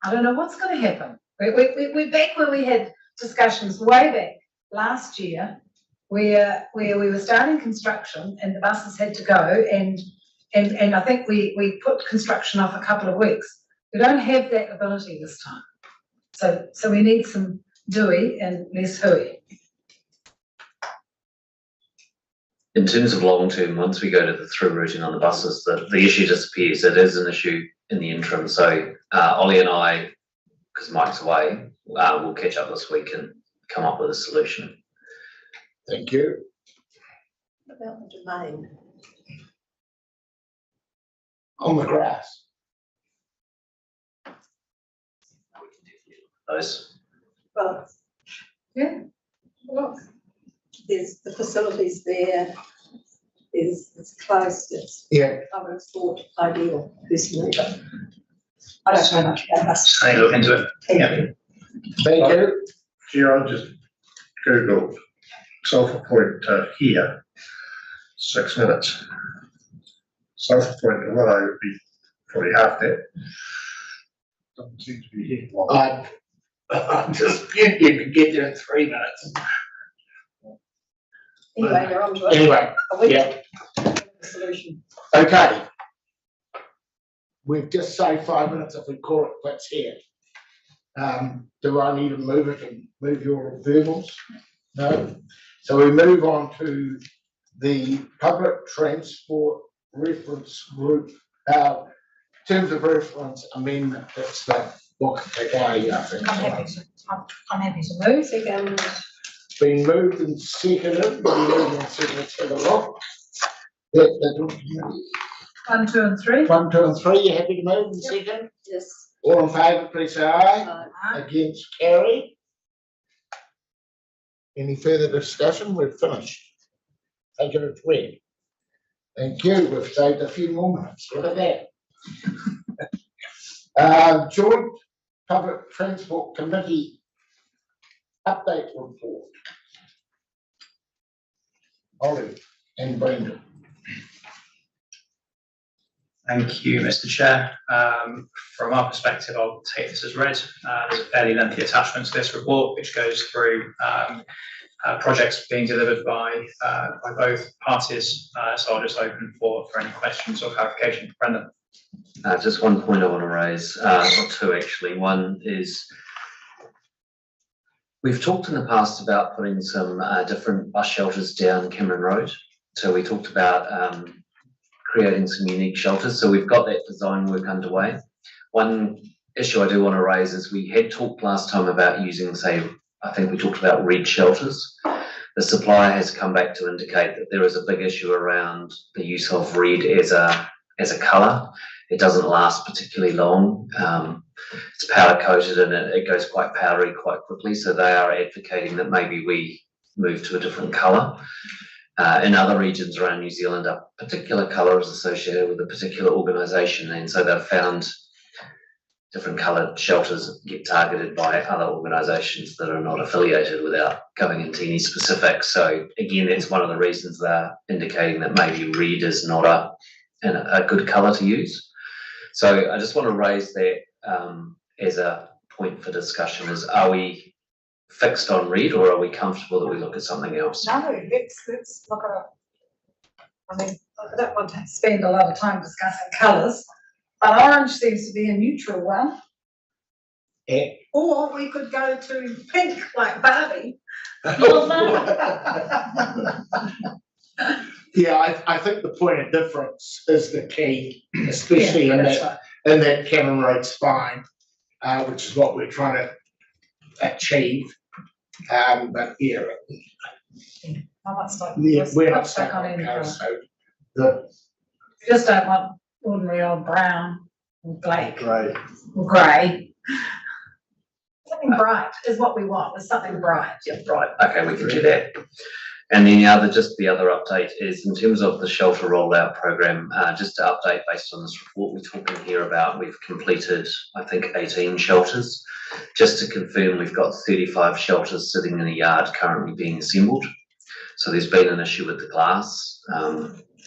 I don't know what's going to happen. We're back where we had discussions way back last year where we were starting construction and the buses had to go and I think we put construction off a couple of weeks. We don't have that ability this time. So we need some doughy and less hooey. In terms of long term, once we go to the through routing on the buses, the issue disappears. It is an issue in the interim. So Ollie and I, because Mike's away, we'll catch up this week and come up with a solution. Thank you. What about the domain? On the grass. Those. Well, Look, There's the facilities there, it's close, it's, Yeah, I would have thought ideal personally, but I don't know much about us. Have a look into it. Thank you. thank you. Chair, I just googled Sulphur Point to here, 6 minutes. Sulphur Point to Willow would be probably half that. Doesn't seem to be here. I'm just, you can get there in 3 minutes. Anyway, you're on to it. Anyway, A week. yeah, Solution. okay. We've just saved 5 minutes if we call it quits here. Do I need to move it and move your verbals? No? So we move on to the public transport reference group, terms of reference amendment. That's the book today, I think. I'm happy to move. Second. Been moved and seconded, to the lock. The 1, 2 and 3. 1, 2 and 3, you happy to move and second? Yes. All in favour, please say aye. Against, carry. Any further discussion? We've finished. Take it as read. Thank you. We've saved a few more minutes. Look at that. Joint Public Transport Committee update report. Ollie and Brendan. Thank you, Mr. Chair. From our perspective, I'll take this as read. There's a fairly lengthy attachment to this report, which goes through projects being delivered by both parties. So I'll just open for any questions or clarification. Brendan. Just one point I want to raise, or two actually. One is we've talked in the past about putting some different bus shelters down Cameron Road. So we talked about creating some unique shelters. So we've got that design work underway. One issue I do want to raise is we had talked last time about using, say, I think we talked about red shelters. The supplier has come back to indicate that there is a big issue around the use of red as a colour. It doesn't last particularly long. It's powder coated and it goes quite powdery quite quickly. So they are advocating that maybe we move to a different colour. In other regions around New Zealand, a particular colour is associated with a particular organisation, and so they've found different coloured shelters get targeted by other organisations that are not affiliated without going into any specifics. So again, that's one of the reasons they're indicating that maybe red is not a good colour to use. So I just want to raise that as a point for discussion: is are we fixed on red, or are we comfortable that we look at something else? No, let's look at it. I mean, I don't want to spend a lot of time discussing colours, but orange seems to be a neutral one. Yeah. Or we could go to pink like Barbie. Yeah, I think the point of difference is the key, especially in that Cameron Road spine, which is what we're trying to achieve. But yeah, we're not stuck on any colour. So We just don't want ordinary old brown or black Great. or grey. Something bright is what we want, is something bright. Yeah, right. Okay, we can do that. And then the other update is in terms of the shelter rollout program, just to update based on this report we're talking here about, we've completed, I think, 18 shelters. Just to confirm, we've got 35 shelters sitting in a yard currently being assembled. So there's been an issue with the glass,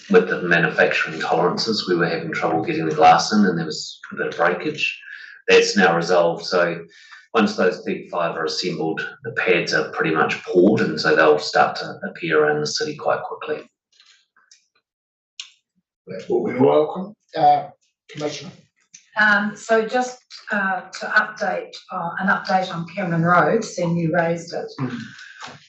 with the manufacturing tolerances. We were having trouble getting the glass in and there was a bit of breakage. That's now resolved. So once those 35 are assembled, the pads are pretty much poured, and so they'll start to appear around the city quite quickly. that will be welcome. Commissioner. So just to update, an update on Cameron Road, seeing you raised it.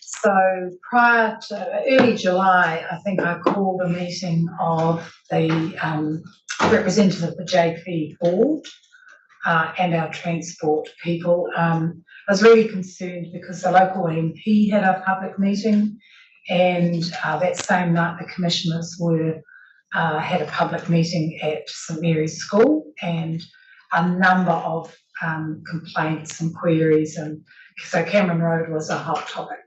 So prior to early July, I think I called a meeting of the representative of the JP board and our transport people. I was really concerned because the local MP had a public meeting, and that same night the commissioners were had a public meeting at St Mary's School, and a number of complaints and queries, and so Cameron Road was a hot topic.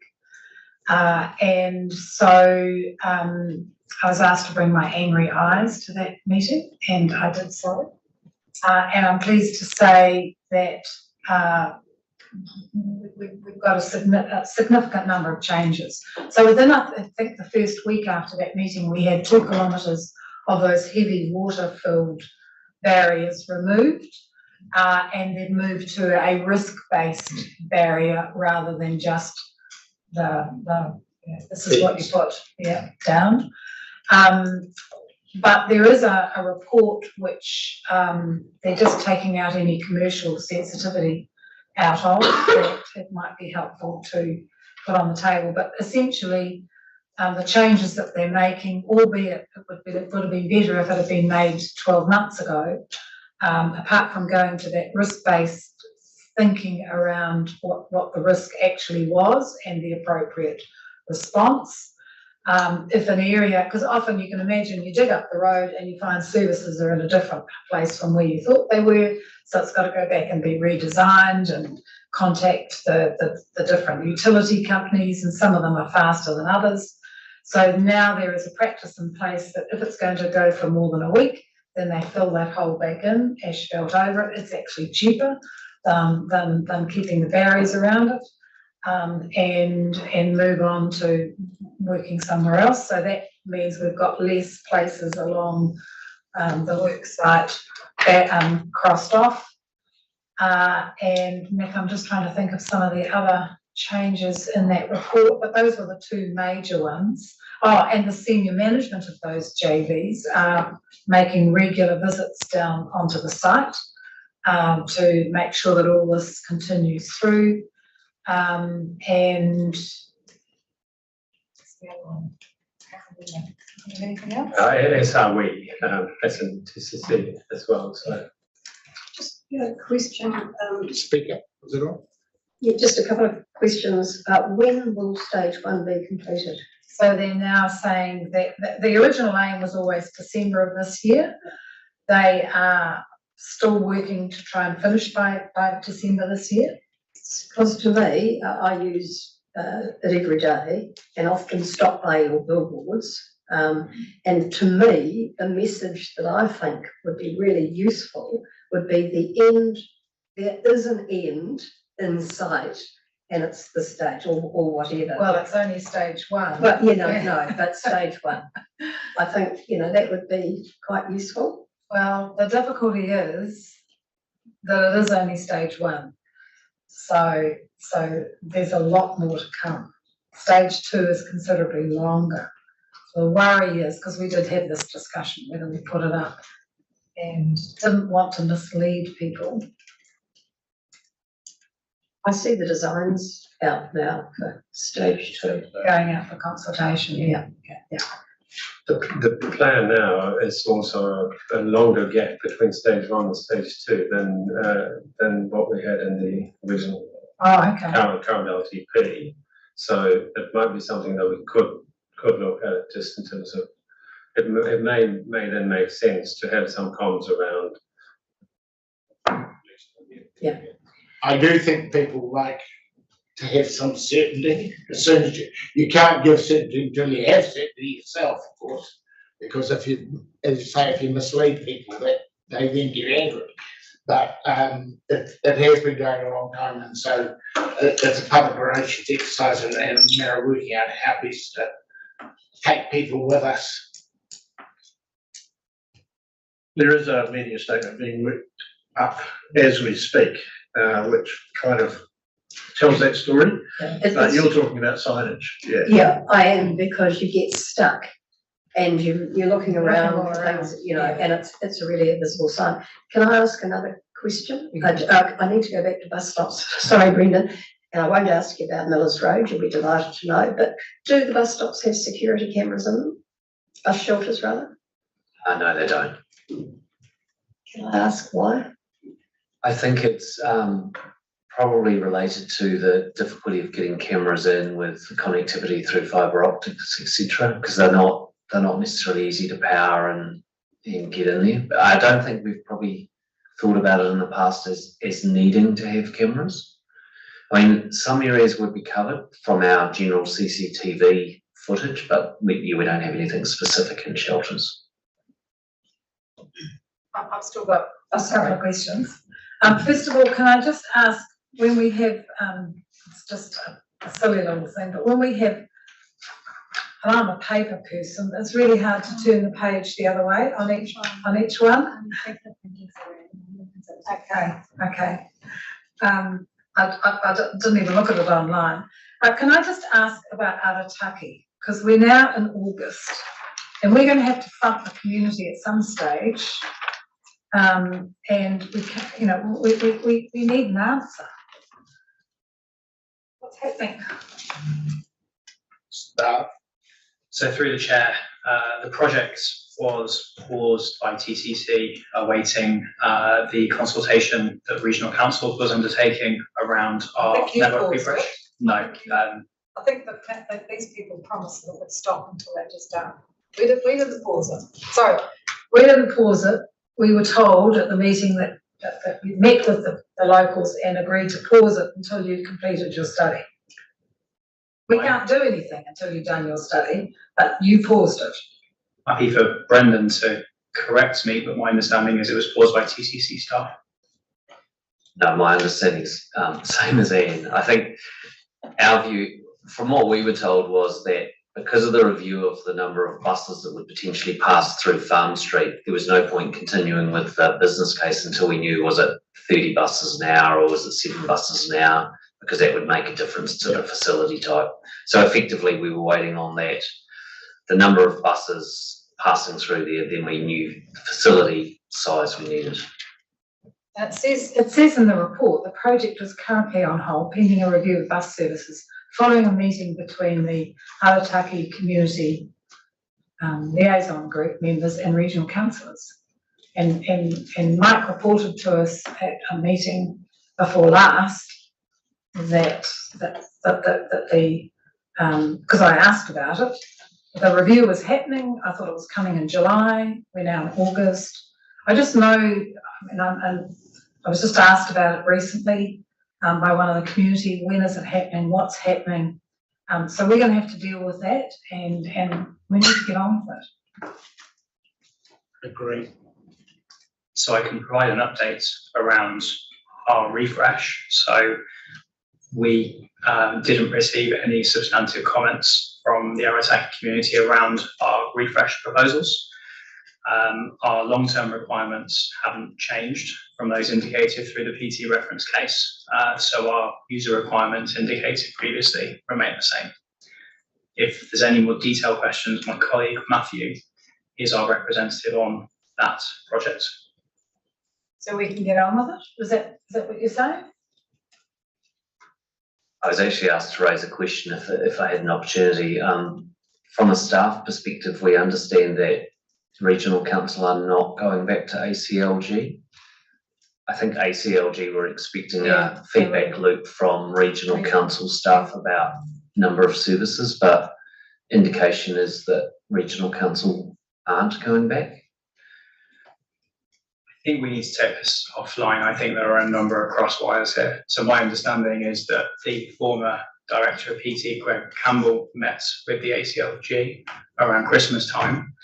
And so I was asked to bring my angry eyes to that meeting, and I did so. And I'm pleased to say that we've got a significant number of changes. So within, I think, the first week after that meeting, we had 2 kilometres of those heavy water-filled barriers removed, and then moved to a risk-based barrier rather than just this is what you put down. But there is a report which they're just taking out any commercial sensitivity out of that it might be helpful to put on the table. But essentially, the changes that they're making, albeit it would have been better if it had been made 12 months ago, apart from going to that risk-based thinking around what the risk actually was and the appropriate response. If an area, because often you can imagine you dig up the road and you find services are in a different place from where you thought they were, so it's got to go back and be redesigned and contact the different utility companies, and some of them are faster than others. So now there is a practice in place that if it's going to go for more than a week, then they fill that hole back in, asphalt over it. It's actually cheaper than keeping the barriers around it, and move on to working somewhere else. So that means we've got less places along the work site that crossed off. And Nick, I'm just trying to think of some of the other changes in that report, but those were the 2 major ones. Oh, and the senior management of those JVs are making regular visits down onto the site to make sure that all this continues through. And anything else? As are we, as in TCC as well, so. Just a question. Speaker, is it on? Yeah, just a couple of questions. When will stage 1 be completed? So they're now saying that the original aim was always December of this year. They are still working to try and finish by December this year. Because to me, I use it every day and often stop by your billboards. And to me, the message that I think would be really useful would be the end. There is an end in sight, and it's the stage or whatever. Well, it's only stage 1. But but stage 1. I think that would be quite useful. Well, the difficulty is that it is only stage 1. So there's a lot more to come. Stage 2 is considerably longer. The worry is, because we did have this discussion whether we put it up, and didn't want to mislead people. I see the designs out now for stage 2. Going out for consultation, yeah. The plan now is also a longer gap between stage 1 and stage 2 than what we had in the original current LTP. So it might be something that we could look at just in terms of it may then make sense to have some comms around. Yeah. I do think people like to have some certainty. As soon as you can't give certainty until you have certainty yourself, of course, because if you mislead people, that they then get angry. But it has been going a long time, and so it's a public relations exercise, and we're working out how best to take people with us. There is a media statement being worked up as we speak, which kind of tells that story. But you're talking about signage, yeah. Yeah, I am, because you get stuck and you're looking around for things, and it's a really visible sign. Can I ask another question? I need to go back to bus stops. Sorry, Brendan. And I won't ask you about Millers Road, you'll be delighted to know, but do the bus stops have security cameras in them? Bus shelters, rather? No, they don't. Can I ask why? I think it's probably related to the difficulty of getting cameras in with connectivity through fibre optics, etc., because they're not necessarily easy to power and get in there. But I don't think we've probably thought about it in the past as needing to have cameras. I mean, some areas would be covered from our general CCTV footage, but we don't have anything specific in shelters. I've still got a couple of questions. First of all, can I just ask, when we have, it's just a silly little thing, but when we have, and I'm a paper person, it's really hard to turn the page the other way on each one. Okay. I didn't even look at it online. Can I just ask about Arataki? Because we're now in August, and we're going to have to front the community at some stage. And we can, we need an answer. What's happening? Staff. So through the chair, the project was paused by TCC awaiting the consultation that Regional Council was undertaking around our network refresh. No. I think that these people promised that it would stop until that was done. We didn't pause it. Sorry. We didn't pause it. We were told at the meeting that we met with the locals and agreed to pause it until you'd completed your study. We can't do anything until you've done your study, but you paused it. Happy for Brendan to correct me, but my understanding is it was paused by TCC staff. No, my understanding is same as Anne. I think our view, from what we were told, was that because of the review of the number of buses that would potentially pass through Farm Street, there was no point continuing with the business case until we knew, was it 30 buses an hour or was it 7 buses an hour, because that would make a difference to the facility type. So effectively we were waiting on that, the number of buses passing through there, then we knew the facility size we needed. It says in the report, the project is currently on hold pending a review of bus services following a meeting between the Arataki community liaison group members and regional councillors. And Mike reported to us at a meeting before last that the because I asked about it, the review was happening. I thought it was coming in July. We're now in August. I just know, I was just asked about it recently by one of the community. When is it happening? What's happening? So we're going to have to deal with that, and we need to get on with it. Agree. So I can provide an update around our refresh. So we didn't receive any substantive comments from the Arataki community around our refresh proposals. Our long-term requirements haven't changed from those indicated through the PT reference case. So our user requirements indicated previously remain the same. If there's any more detailed questions, my colleague Matthew is our representative on that project. So we can get on with it? Is that what you're saying? I was actually asked to raise a question if I had an opportunity. From a staff perspective, we understand that Regional Council are not going back to ACLG. I think ACLG were expecting a feedback loop from Regional Council staff about number of services, but indication is that Regional Council aren't going back. I think we need to take this offline. I think there are a number of cross wires here. So my understanding is that the former director of PT, Greg Campbell, met with the ACLG around Christmas time.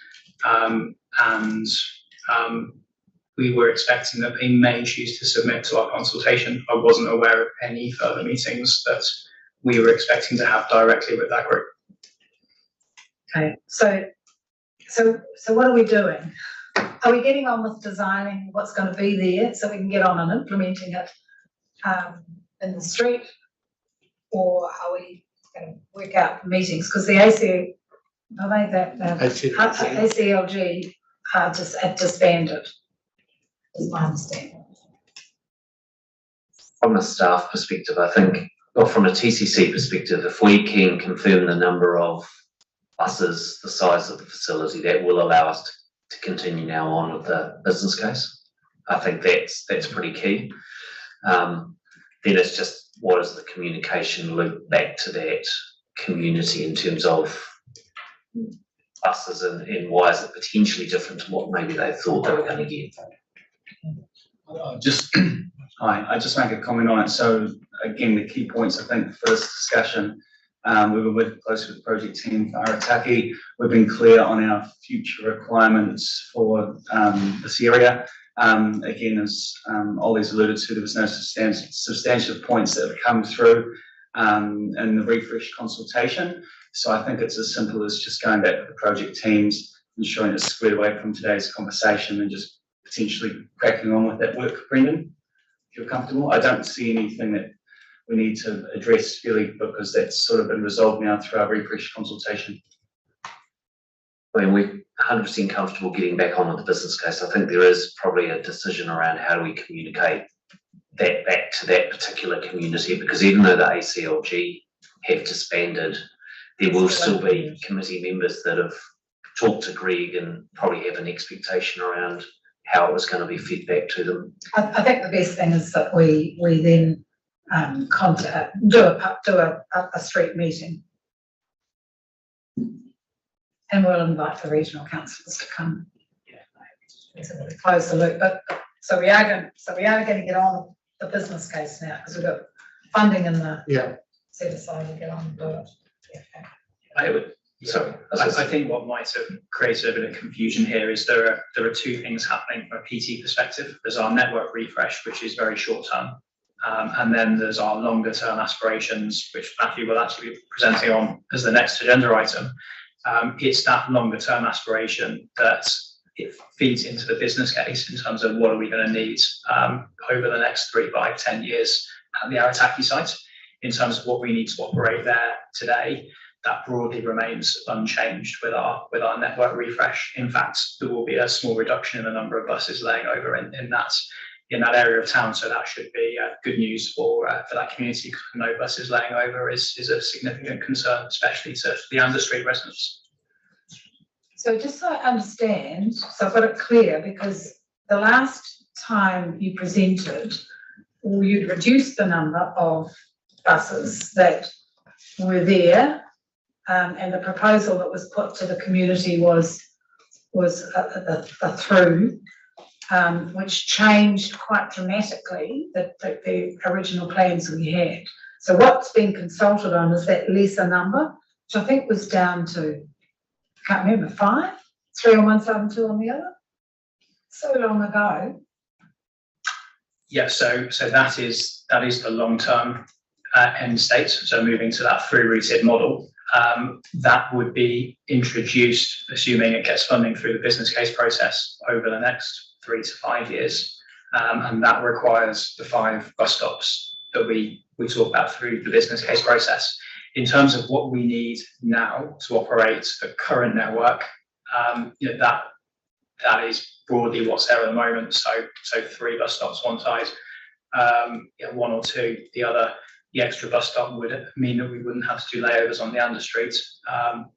We were expecting that they may choose to submit to our consultation. I wasn't aware of any further meetings that we were expecting to have directly with that group. Okay, so what are we doing? Are we getting on with designing what's going to be there so we can get on and implementing it in the street, or are we going to work out meetings? Because the ACLG are disbanded, is my understanding. From a staff perspective, I think, or from a TCC perspective, if we can confirm the number of buses, the size of the facility, that will allow us to continue now on with the business case. I think that's pretty key. Then it's just what is the communication loop back to that community in terms of buses and why is it potentially different to what maybe they thought they were going to get. I just make a comment on it. So again, the key points I think for this discussion, we've been working closely with the project team for Arataki. We've been clear on our future requirements for this area. Again, as Ollie's alluded to, there was no substantive points that have come through in the refresh consultation. So I think it's as simple as just going back to the project teams, ensuring it's squared away from today's conversation and just potentially cracking on with that work, Brendan, if you're comfortable. I don't see anything that we need to address really, because that's sort of been resolved now through our refresh consultation. I mean, we're 100% comfortable getting back on with the business case. I think there is probably a decision around how do we communicate that back to that particular community, because even though the ACLG have disbanded, there will still be committee members that have talked to Greg and probably have an expectation around how it was going to be fed back to them. I think the best thing is that we then do a street meeting. And we'll invite the regional councillors to come. Close the loop, but so we are going to get on with the business case now, because we've got funding in the set aside to get on and do it. I think what might have created a bit of confusion here is there are two things happening from a PT perspective. There's our network refresh, which is very short term, and then there's our longer term aspirations, which Matthew will actually be presenting on as the next agenda item. It's that longer term aspiration that it feeds into the business case in terms of what are we going to need over the next 3, 5, 10 years at the Arataki site. In terms of what we need to operate there today, that broadly remains unchanged with our network refresh. In fact, there will be a small reduction in the number of buses laying over in that area of town. So that should be good news for that community, because no buses laying over is a significant concern, especially to the Under Street residents. So just so I understand, so I've got it clear, because the last time you presented, you'd reduced the number of buses that were there, and the proposal that was put to the community was a through, which changed quite dramatically the original plans we had. So what's been consulted on is that lesser number, which I think was down to, I can't remember, 5, 3 on one side and 2 on the other. So long ago. Yeah, so that is the long-term end state. So moving to that through routed model, that would be introduced, assuming it gets funding through the business case process over the next 3 to 5 years, and that requires the 5 bus stops that we talk about through the business case process. In terms of what we need now to operate the current network, that is broadly what's there at the moment. So 3 bus stops one side, 1 or 2 the other. The extra bus stop would mean that we wouldn't have to do layovers on the Under Street,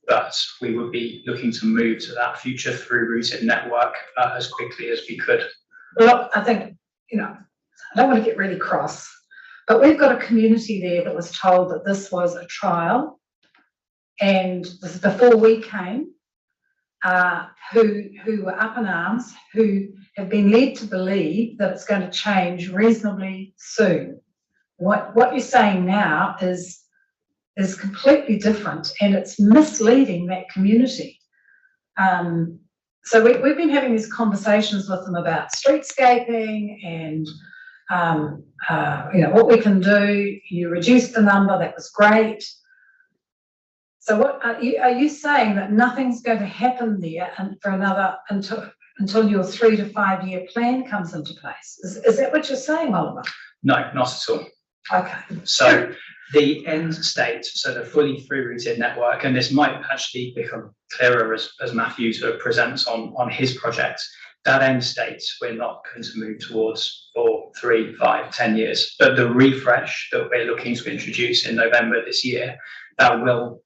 but we would be looking to move to that future through routed network as quickly as we could. Well, I think, I don't want to get really cross, but we've got a community there that was told that this was a trial, and this is before we came, who were up in arms, who have been led to believe that it's going to change reasonably soon. What you're saying now is completely different, and it's misleading that community. So we've been having these conversations with them about streetscaping and what we can do. You reduced the number, that was great. So what are you saying that nothing's going to happen there until your 3 to 5 year plan comes into place? Is that what you're saying, Oliver? No, not at all. Okay. So the end state, so the fully through routed network, and this might actually become clearer as Matthew sort of presents on his project, that end state we're not going to move towards for 3, 5, 10 years. But the refresh that we're looking to introduce in November this year, that will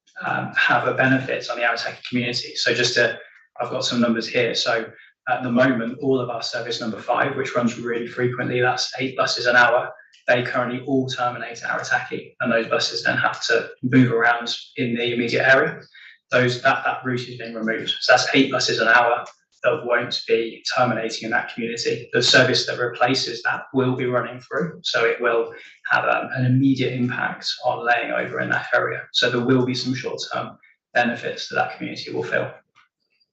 have a benefit on the Arataki community. So I've got some numbers here. So at the moment, all of our service number 5, which runs really frequently, that's 8 buses an hour, they currently all terminate at Arataki, and those buses then have to move around in the immediate area. That route is being removed. So that's 8 buses an hour that won't be terminating in that community. The service that replaces that will be running through, so it will have an immediate impact on laying over in that area. So there will be some short-term benefits that that community will feel.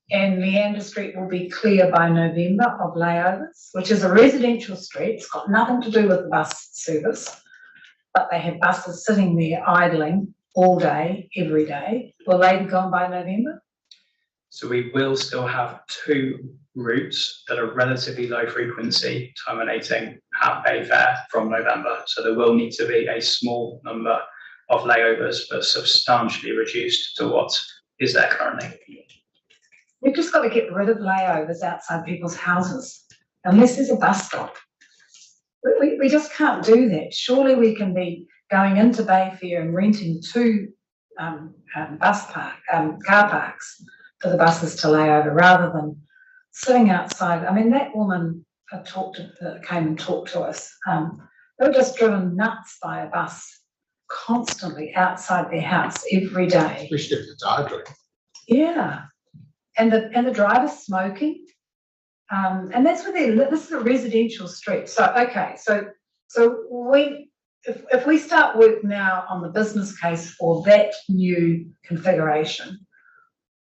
And Leander Street will be clear by November of layovers, which is a residential street. It's got nothing to do with the bus service, but they have buses sitting there idling all day, every day. Will they be gone by November? So we will still have 2 routes that are relatively low frequency terminating at Bayfair from November. So there will need to be a small number of layovers, but substantially reduced to what is there currently. We've just got to get rid of layovers outside people's houses, unless there's a bus stop. We just can't do that. Surely we can be going into Bayfair and renting 2 car parks for the buses to lay over, rather than sitting outside. I mean, that woman came and talked to us. They were just driven nuts by a bus constantly outside their house every day. Especially if it's idling. Yeah. And the driver's smoking. And that's where they live. This is a residential street. So, okay, so if we start work now on the business case for that new configuration,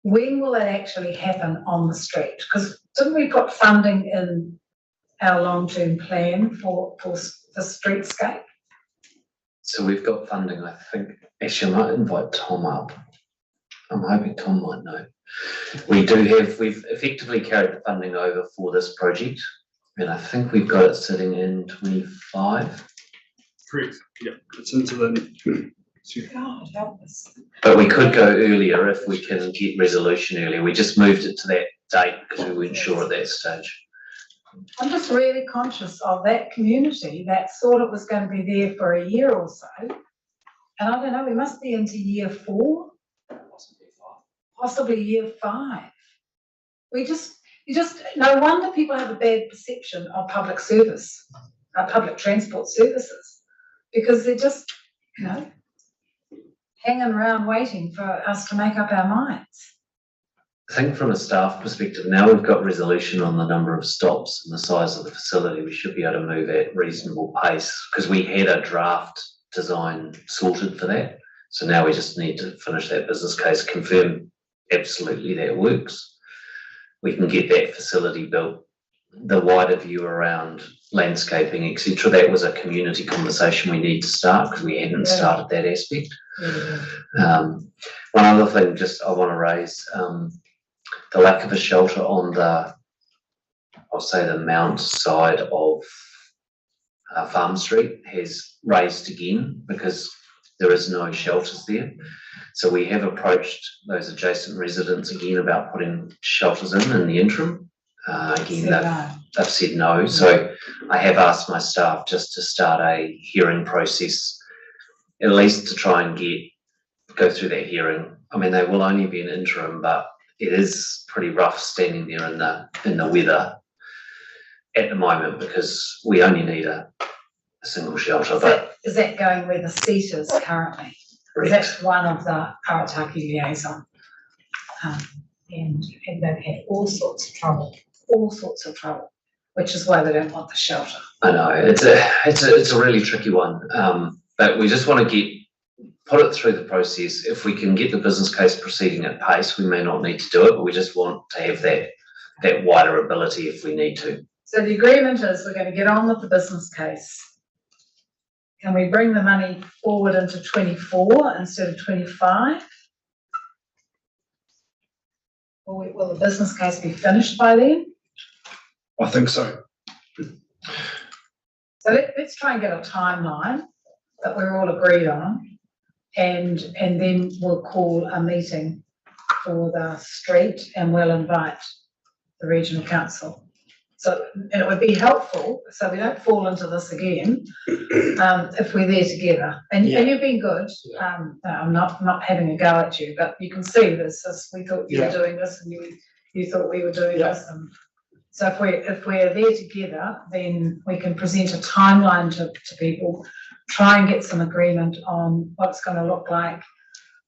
when will it actually happen on the street? Because didn't we put funding in our long-term plan for the streetscape? So we've got funding, I think. Actually, I might invite Tom up. I'm hoping Tom might know. We've effectively carried the funding over for this project, and I think we've got it sitting in 25. Correct. Yeah, it's into the. God help us. But we could go earlier if we can get resolution earlier. We just moved it to that date because we weren't sure at that stage. I'm just really conscious of that community that thought it was going to be there for a year or so. And I don't know, we must be into year 4, possibly year 5. No wonder people have a bad perception of public service, public transport services, because they're just, hanging around waiting for us to make up our minds. I think from a staff perspective, now we've got resolution on the number of stops and the size of the facility, we should be able to move at reasonable pace, because we had a draft design sorted for that. So now we just need to finish that business case, confirm absolutely that works. We can get that facility built, the wider view around landscaping, etc. That was a community conversation we need to start because we hadn't started that aspect. One other thing just I want to raise, the lack of a shelter on the, I'll say the Mount side of Farm Street has raised again because there is no shelters there. So we have approached those adjacent residents again about putting shelters in the interim. Again, they've said no. So I have asked my staff just to start a hearing process, at least to try and go through that hearing. I mean, they will only be an interim, but it is pretty rough standing there in the weather at the moment because we only need a single shelter. Is that going where the seat is currently? Correct. That's one of the Arataki liaison. And they've had all sorts of trouble, which is why they don't want the shelter. I know, it's a really tricky one. But we just want to put it through the process. If we can get the business case proceeding at pace, we may not need to do it, but we just want to have that wider ability if we need to. So the agreement is we're going to get on with the business case. Can we bring the money forward into 24 instead of 25? Will the business case be finished by then? I think so. So let's try and get a timeline that we're all agreed on, and then we'll call a meeting for the street and we'll invite the regional council. So, and it would be helpful, so we don't fall into this again, if we're there together. And you've been good. I'm not having a go at you, but you can see this. We thought you were doing this, and you thought we were doing this. And so if we're there together, then we can present a timeline to people, try and get some agreement on what it's going to look like.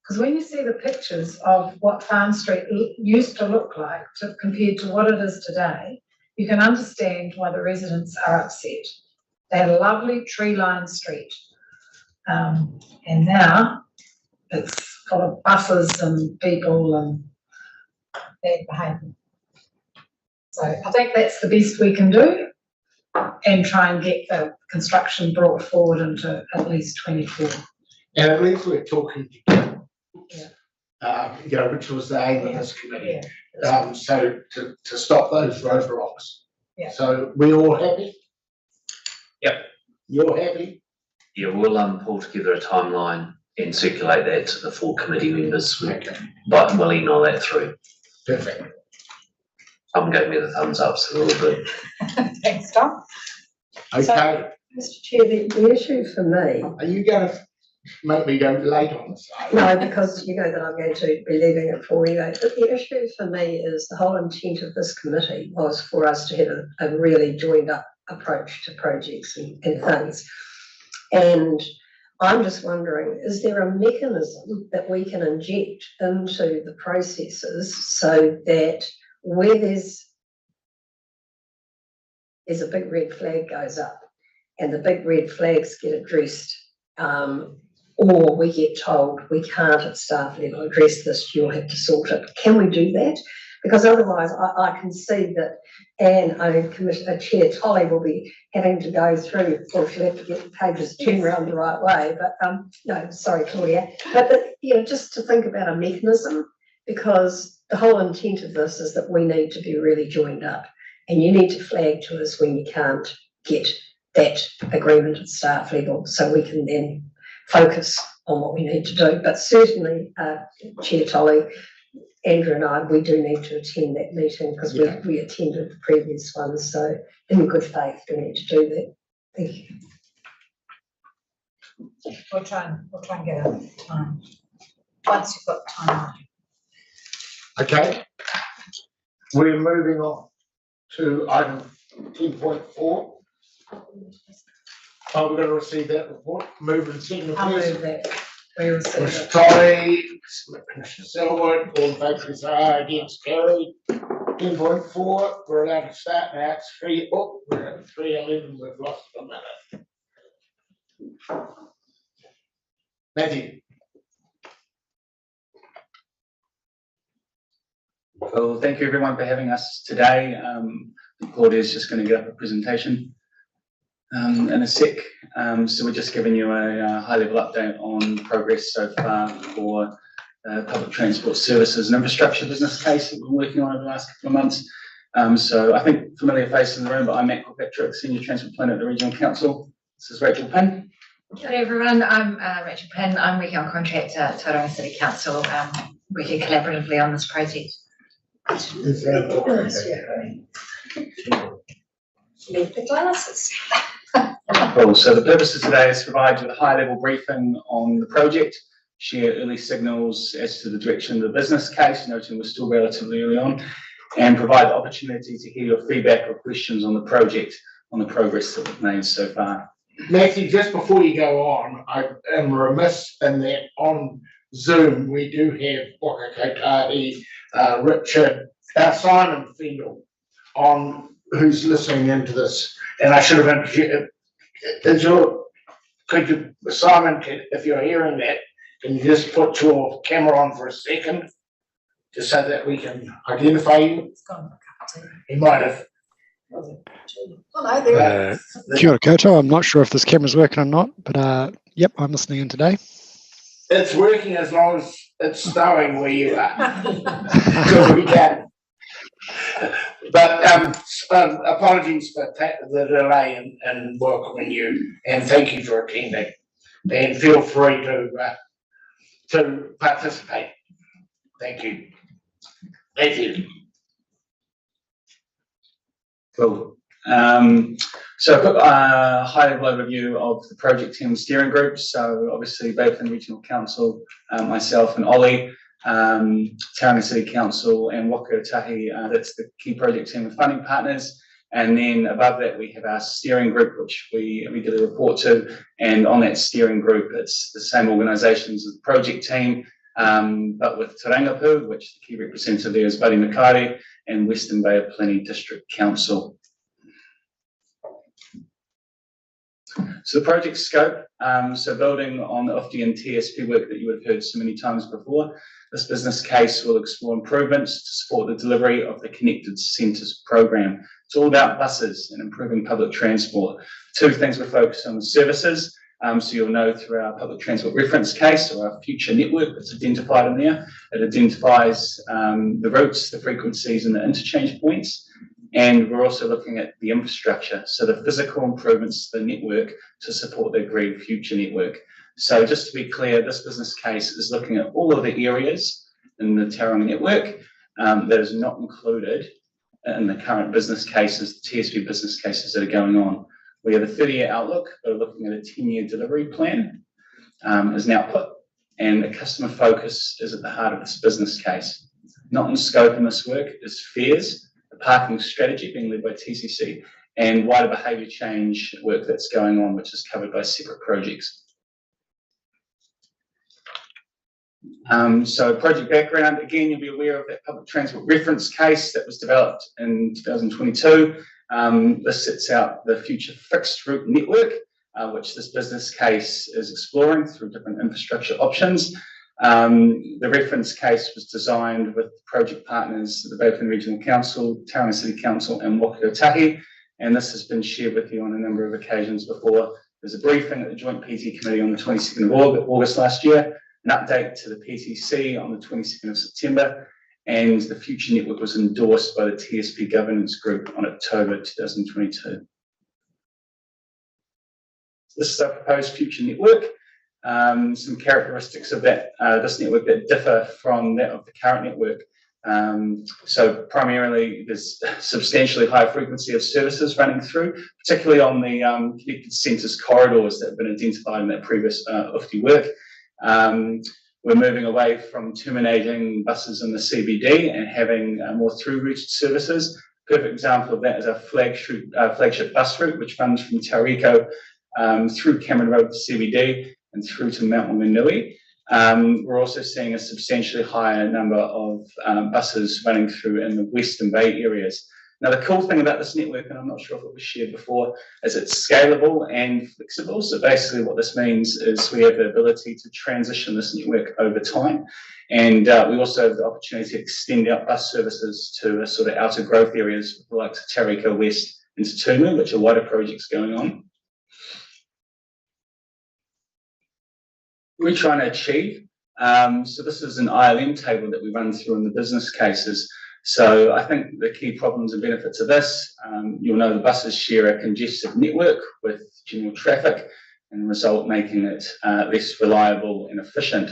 Because when you see the pictures of what Farm Street used to look like compared to what it is today, you can understand why the residents are upset. They had a lovely tree-lined street. And now it's full of buses and people and bad behaviour. So I think that's the best we can do, and try and get the construction brought forward into at least 24. And at least we're talking together. Yeah. Which was the aim of this committee. Yeah. So to stop those roadblocks. Yeah. So we all happy? Yep. You're happy? Yeah, we'll pull together a timeline and circulate that to the full committee members. Okay. But we'll email that through. Perfect. Someone gave me the thumbs up, so we'll do. Thanks, Tom. Okay. Mr Chair, the issue for me, Are you going to make me go late on this? no, because you know that I'm going to be leaving at 4:08, but the issue for me is the whole intent of this committee was for us to have a really joined up approach to projects and things. And I'm just wondering, is there a mechanism that we can inject into the processes so that where there's a big red flag goes up and the big red flags get addressed, or we get told we can't at staff level address this, you'll have to sort it. Can we do that? Because otherwise I can see that Chair Tolly will be having to go through, or she'll have to get the pages turned around the right way, but no, sorry Claudia. But just to think about a mechanism, because the whole intent of this is that we need to be really joined up, and you need to flag to us when you can't get that agreement at staff level, so we can then focus on what we need to do. But certainly, Chair Tolly, Andrew and I, we do need to attend that meeting because we attended the previous one. So in good faith, we need to do that. Thank you. We'll try and get a time. Once you've got time. Okay. We're moving on to item 10.4. Oh, we're going to receive that report. Move and second. I'll move that. We will see. Commissioner Tolly, Commissioner Selwood, all in favour, please say aye. Against, carried. 10.4, we're allowed to start now. It's 3. Oh, we're at 3:11. We've lost a minute. Matthew. Well, thank you everyone for having us today. Claudia's just going to get up a presentation in a sec. So we're just giving you a high-level update on progress so far for public transport services and infrastructure business case that we've been working on over the last couple of months. So I think familiar face in the room, but I'm Matt Kilpatrick, Senior Transport Planner at the Regional Council. This is Rachel Pinn. Hello everyone, I'm Rachel Pinn. I'm working on contract at Tauranga City Council, working collaboratively on this project. Leave the glasses. Cool. So the purpose of today is to provide you with a high-level briefing on the project, share early signals as to the direction of the business case, noting we're still relatively early on, and provide the opportunity to hear your feedback or questions on the project, on the progress that we've made so far. Matthew, just before you go on, I am remiss in that on Zoom we do have Waka Kotahi, Richard, Simon Fendel on, who's listening into this, and I should have introduced. Simon, if you're hearing that, can you just put your camera on for a second, just so that we can identify you? It's gone. He might have. Oh no, there it is. Kia ora koutou. I'm not sure if this camera's working or not, but yep, I'm listening in today. It's working as long as it's snowing where you are. So we can. But apologies for the delay in welcoming you, and thank you for attending. And feel free to participate. Thank you. Thank you. Cool. So a quick high-level overview of the project team steering group. So obviously both in Regional Council, myself and Ollie, Tauranga City Council and Waka Kotahi, that's the key project team and funding partners. And then above that we have our steering group, which we regularly report to. And on that steering group, it's the same organisations as the project team, but with Tauranga, which the key representative there is Buddy Makari, and Western Bay of Plenty District Council. So the project scope, so building on the UFTI and TSP work that you would have heard so many times before, this business case will explore improvements to support the delivery of the Connected Centres program. It's all about buses and improving public transport. Two things we're focused on: the services. So you'll know through our public transport reference case, or our future network that's identified in there, it identifies the routes, the frequencies, and the interchange points. And we're also looking at the infrastructure, so the physical improvements to the network to support the agreed future network. So just to be clear, this business case is looking at all of the areas in the Tauranga network that is not included in the current business cases, the TSP business cases that are going on. We have a 30-year outlook, but we're looking at a 10-year delivery plan as an output, and the customer focus is at the heart of this business case. Not in scope in this work is fares, the parking strategy being led by TCC, and wider behaviour change work that's going on, which is covered by separate projects. So project background, again, you'll be aware of that public transport reference case that was developed in 2022. This sets out the future fixed route network, which this business case is exploring through different infrastructure options. The reference case was designed with project partners, the Bay Plenty Regional Council, Tauranga City Council, and Wakakotahi, and this has been shared with you on a number of occasions before. There's a briefing at the Joint PT Committee on the 22nd of August last year, an update to the PTC on the 22nd of September, and the future network was endorsed by the TSP Governance Group on October 2022. This is our proposed future network. Some characteristics of that this network that differ from that of the current network. So primarily, there's substantially higher frequency of services running through, particularly on the connected centres corridors that have been identified in that previous UFTI work. We're moving away from terminating buses in the CBD and having more through-routed services. Perfect example of that is our flagship bus route, which runs from Tauranga through Cameron Road to CBD and through to Mount Wanganui. We're also seeing a substantially higher number of buses running through in the Western Bay areas. Now, the cool thing about this network, and I'm not sure if it was shared before, is it's scalable and flexible. So basically what this means is we have the ability to transition this network over time. And we also have the opportunity to extend out bus services to sort of outer growth areas like Tauranga West into Tumu, which are wider projects going on. We're trying to achieve. So this is an ILM table that we run through in the business cases. So I think the key problems and benefits of this, you'll know the buses share a congested network with general traffic and result making it less reliable and efficient.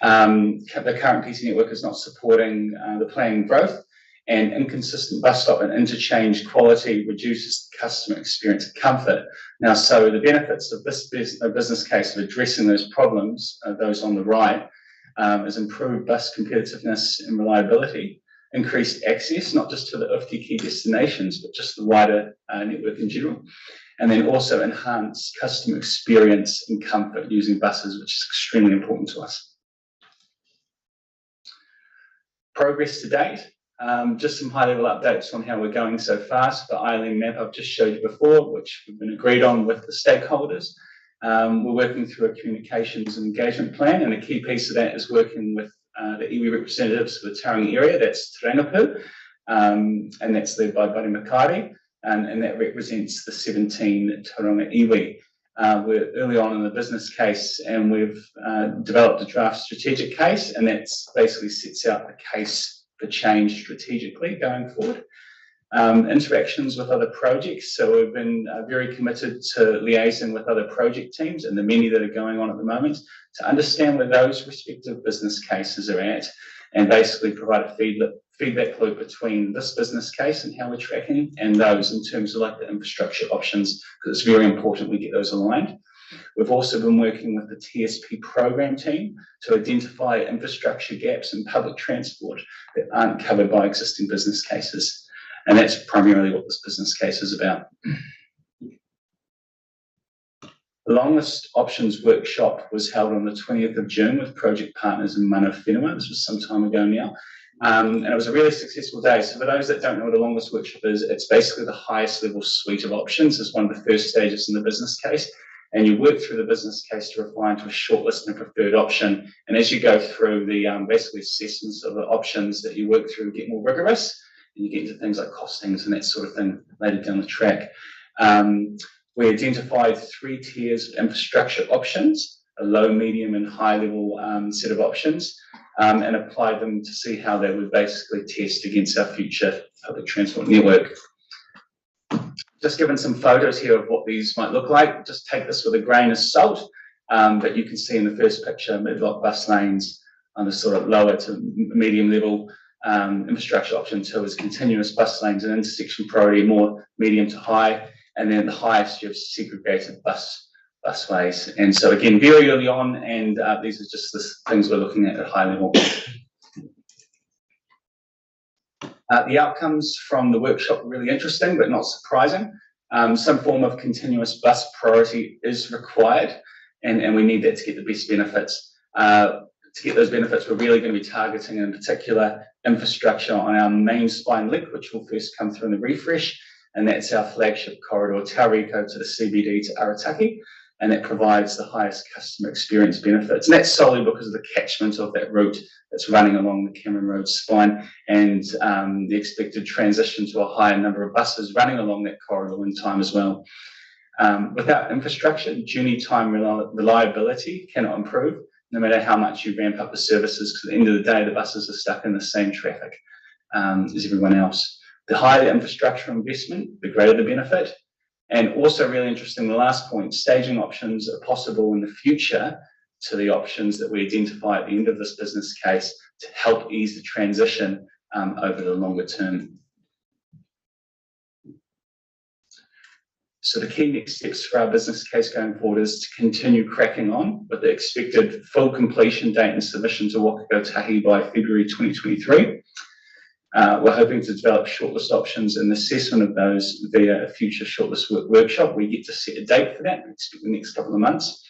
The current PT network is not supporting the planned growth, and inconsistent bus stop and interchange quality reduces the customer experience and comfort. Now, so the benefits of this business case of addressing those problems, those on the right, is improved bus competitiveness and reliability, increased access, not just to the UFTI key destinations, but just the wider network in general, and then also enhance customer experience and comfort using buses, which is extremely important to us. Progress to date, just some high-level updates on how we're going so far. So the ILM map I've just showed you before, which we've been agreed on with the stakeholders. We're working through a communications and engagement plan, and a key piece of that is working with the iwi representatives for the Tauranga area, that's Tauranga, and that's led by Buddy Makari, and that represents the 17 Tauranga iwi. We're early on in the business case, and we've developed a draft strategic case, and that basically sets out the case for change strategically going forward. Interactions with other projects, so we've been very committed to liaising with other project teams and the many that are going on at the moment to understand where those respective business cases are at, and basically provide a feedback loop between this business case and how we're tracking and those in terms of like the infrastructure options, because it's very important we get those aligned. We've also been working with the TSP program team to identify infrastructure gaps in public transport that aren't covered by existing business cases. And that's primarily what this business case is about. The longest options workshop was held on the 20th of June with project partners in Mana Whenua. This was some time ago now. And it was a really successful day. So for those that don't know what a longest workshop is, it's basically the highest level suite of options. It's one of the first stages in the business case. And you work through the business case to refine to a shortlist and a preferred option. And as you go through the basically assessments of the options that you work through and get more rigorous, and you get into things like costings and that sort of thing later down the track. We identified 3 tiers of infrastructure options, a low, medium, and high level set of options, and applied them to see how they would basically test against our future public transport network. Just given some photos here of what these might look like. Just take this with a grain of salt, but you can see in the first picture mid-block bus lanes on the sort of lower to medium level. Infrastructure option 2 is continuous bus lanes and intersection priority, more medium to high, and then the highest you have segregated busways. And so again, very early on, and these are just the things we're looking at high level. The outcomes from the workshop were really interesting, but not surprising. Some form of continuous bus priority is required, and we need that to get the best benefits. To get those benefits, we're really going to be targeting in particular infrastructure on our main spine link, which will first come through in the refresh, and that's our flagship corridor, Tauranga to the CBD to Arataki, and that provides the highest customer experience benefits. And that's solely because of the catchment of that route that's running along the Cameron Road spine, and the expected transition to a higher number of buses running along that corridor in time as well. Without infrastructure, journey time reliability cannot improve, no matter how much you ramp up the services, because at the end of the day, the buses are stuck in the same traffic as everyone else. The higher the infrastructure investment, the greater the benefit. And also really interesting, the last point, staging options are possible in the future to the options that we identify at the end of this business case to help ease the transition over the longer term. So the key next steps for our business case going forward is to continue cracking on with the expected full completion date and submission to Wakago Tahi by February 2023. We're hoping to develop shortlist options and assessment of those via a future shortlist workshop. We get to set a date for that. We expect the next couple of months.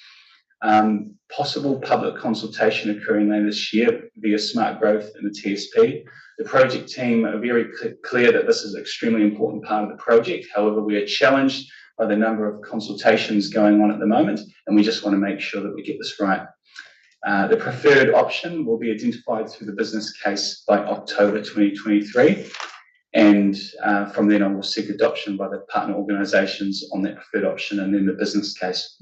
Possible public consultation occurring later this year via smart growth and the TSP. The project team are very clear that this is an extremely important part of the project. However, we are challenged by the number of consultations going on at the moment, and we just want to make sure that we get this right. The preferred option will be identified through the business case by October 2023, and from then on we'll seek adoption by the partner organisations on that preferred option and then the business case.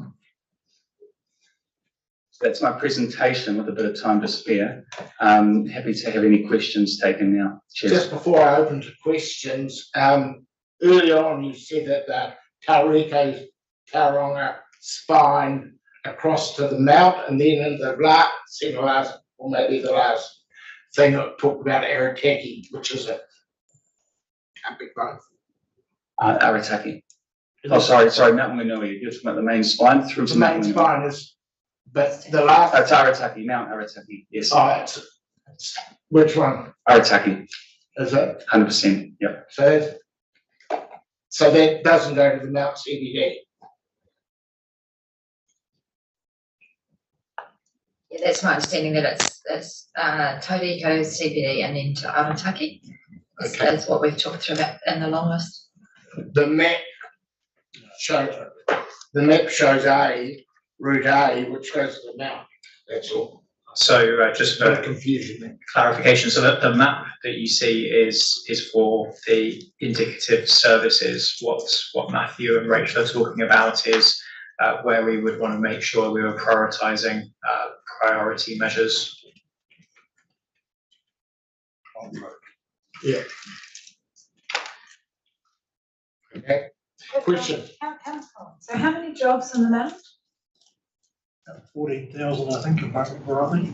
So that's my presentation with a bit of time to spare. Happy to have any questions taken now. Cheers. Just before I open to questions, early on you said that the Tauranga spine across to the mount, and then in the last, or maybe the last thing that talked about Arataki, which is a big one. Arataki. Oh, sorry, Mount Whenua. You're talking about the main spine through to Mount Whenua. The main spine is, but the last. It's Arataki, Mount Arataki, yes. Oh, it's which one? Arataki. Is it? 100%, yep. So that doesn't go to the Mount CBD. Yeah, that's my understanding that it's Tauranga CBD and then to Arataki. Okay. That's what we've talked through about in the long list. The map shows route A, which goes to the mount. That's all. So just for confusion, clarification, so that the map that you see is for the indicative services. What Matthew and Rachel are talking about is where we would want to make sure we were prioritising priority measures. Yeah. Okay. Question. So how many jobs in the mount? 14,000, I think, if I remember rightly.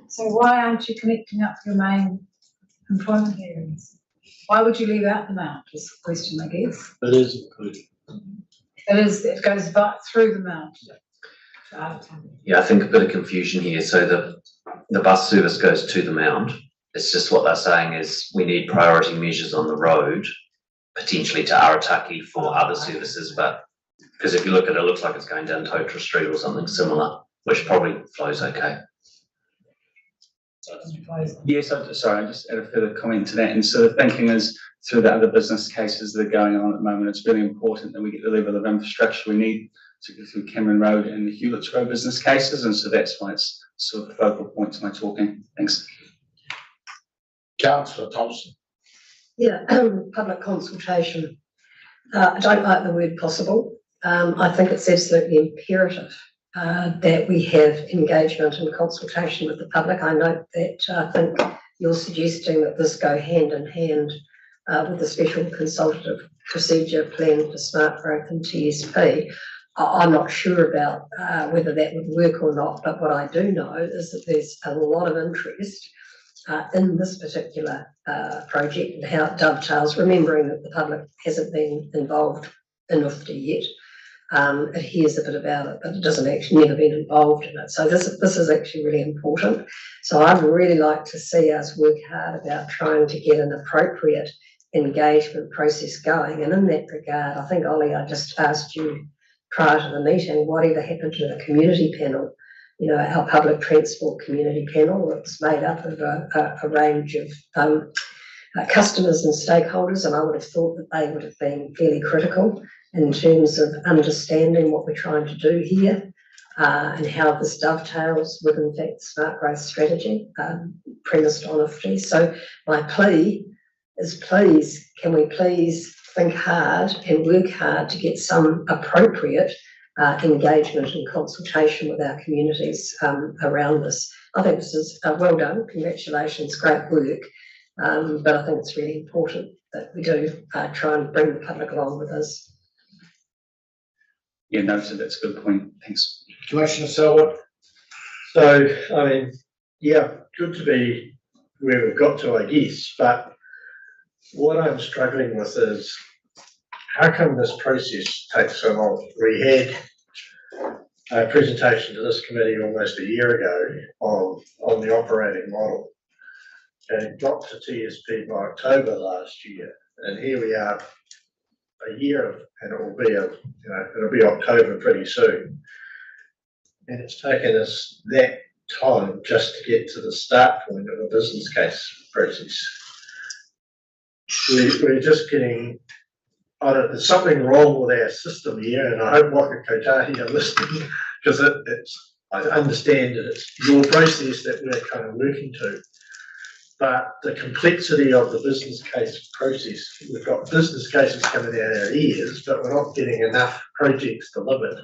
So why aren't you connecting up your main employment areas? Why would you leave out the mount? Is the question, I guess. It is included. It goes through the mount. Yeah, I think a bit of confusion here. So the bus service goes to the mount. It's just what they're saying is we need priority measures on the road, potentially to Arataki for other services, but Because if you look at it, it looks like it's going down Totra Street or something similar, which probably flows okay. Yes, sorry, I just add a further comment to that. And so the thinking is through the other business cases that are going on at the moment, it's really important that we get the level of infrastructure we need to go through Cameron Road and the Hewletts Road business cases. And so that's why it's sort of the focal point to my talking. Thanks. Councillor Thompson. Yeah, public consultation. I don't like the word possible. I think it's absolutely imperative that we have engagement and consultation with the public. I note that I think you're suggesting that this go hand in hand with the special consultative procedure plan for smart growth and TSP. I'm not sure about whether that would work or not, but what I do know is that there's a lot of interest in this particular project and how it dovetails, remembering that the public hasn't been involved enough yet. It hears a bit about it, but it doesn't actually never been involved in it. So this is actually really important. So I'd really like to see us work hard about trying to get an appropriate engagement process going. And in that regard, I think, Ollie, I just asked you prior to the meeting, whatever happened to the community panel? You know, our public transport community panel that was made up of a range of customers and stakeholders, and I would have thought that they would have been fairly critical in terms of understanding what we're trying to do here and how this dovetails with, in fact, the smart growth strategy premised on IFTI. So my plea is, please, can we please think hard and work hard to get some appropriate engagement and consultation with our communities around this. I think this is well done, congratulations, great work, but I think it's really important that we do try and bring the public along with us. Yeah, no, so that's a good point. Thanks. Commissioner Selwood. So, I mean, yeah, good to be where we've got to, I guess, but what I'm struggling with is how come this process takes so long? We had a presentation to this committee almost a year ago on the operating model, and it got to TSP by October last year, and here we are a year, and it will be it'll be October pretty soon, and it's taken us that time just to get to the start point of a business case process. We're just getting, there's something wrong with our system here, and I hope Waka Kotahi are listening, because I understand that it's your process that we're kind of working to, but the complexity of the business case process, we've got business cases coming out our ears, but we're not getting enough projects delivered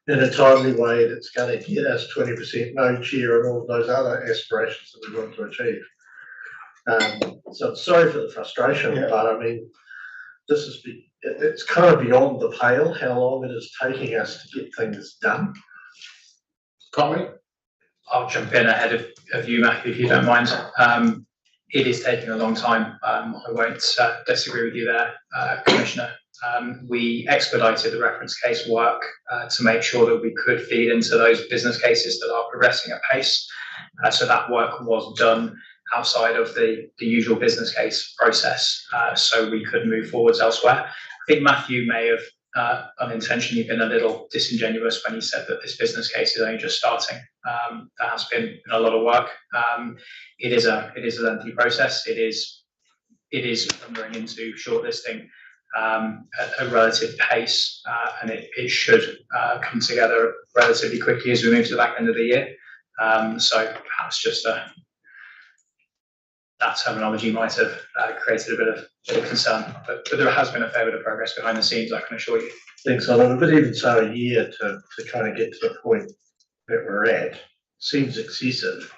in a timely way that's going to get us 20% node share and all of those other aspirations that we want to achieve. So sorry for the frustration, but I mean, it's kind of beyond the pale how long it is taking us to get things done. Comment? I'll jump in ahead of you, Matthew, if you don't mind. It is taking a long time. I won't disagree with you there, Commissioner. We expedited the reference case work to make sure that we could feed into those business cases that are progressing at pace. So that work was done outside of the usual business case process, so we could move forwards elsewhere. I think Matthew may have unintentionally been a little disingenuous when he said that this business case is only just starting. There has been a lot of work. It is a lengthy process. It is thundering into shortlisting at a relative pace, and it should come together relatively quickly as we move to the back end of the year. So perhaps just that terminology might have created a bit of concern, but there has been a fair bit of progress behind the scenes, I can assure you. Thanks, Alan. But even so, a year to kind of get to the point that we're at seems excessive.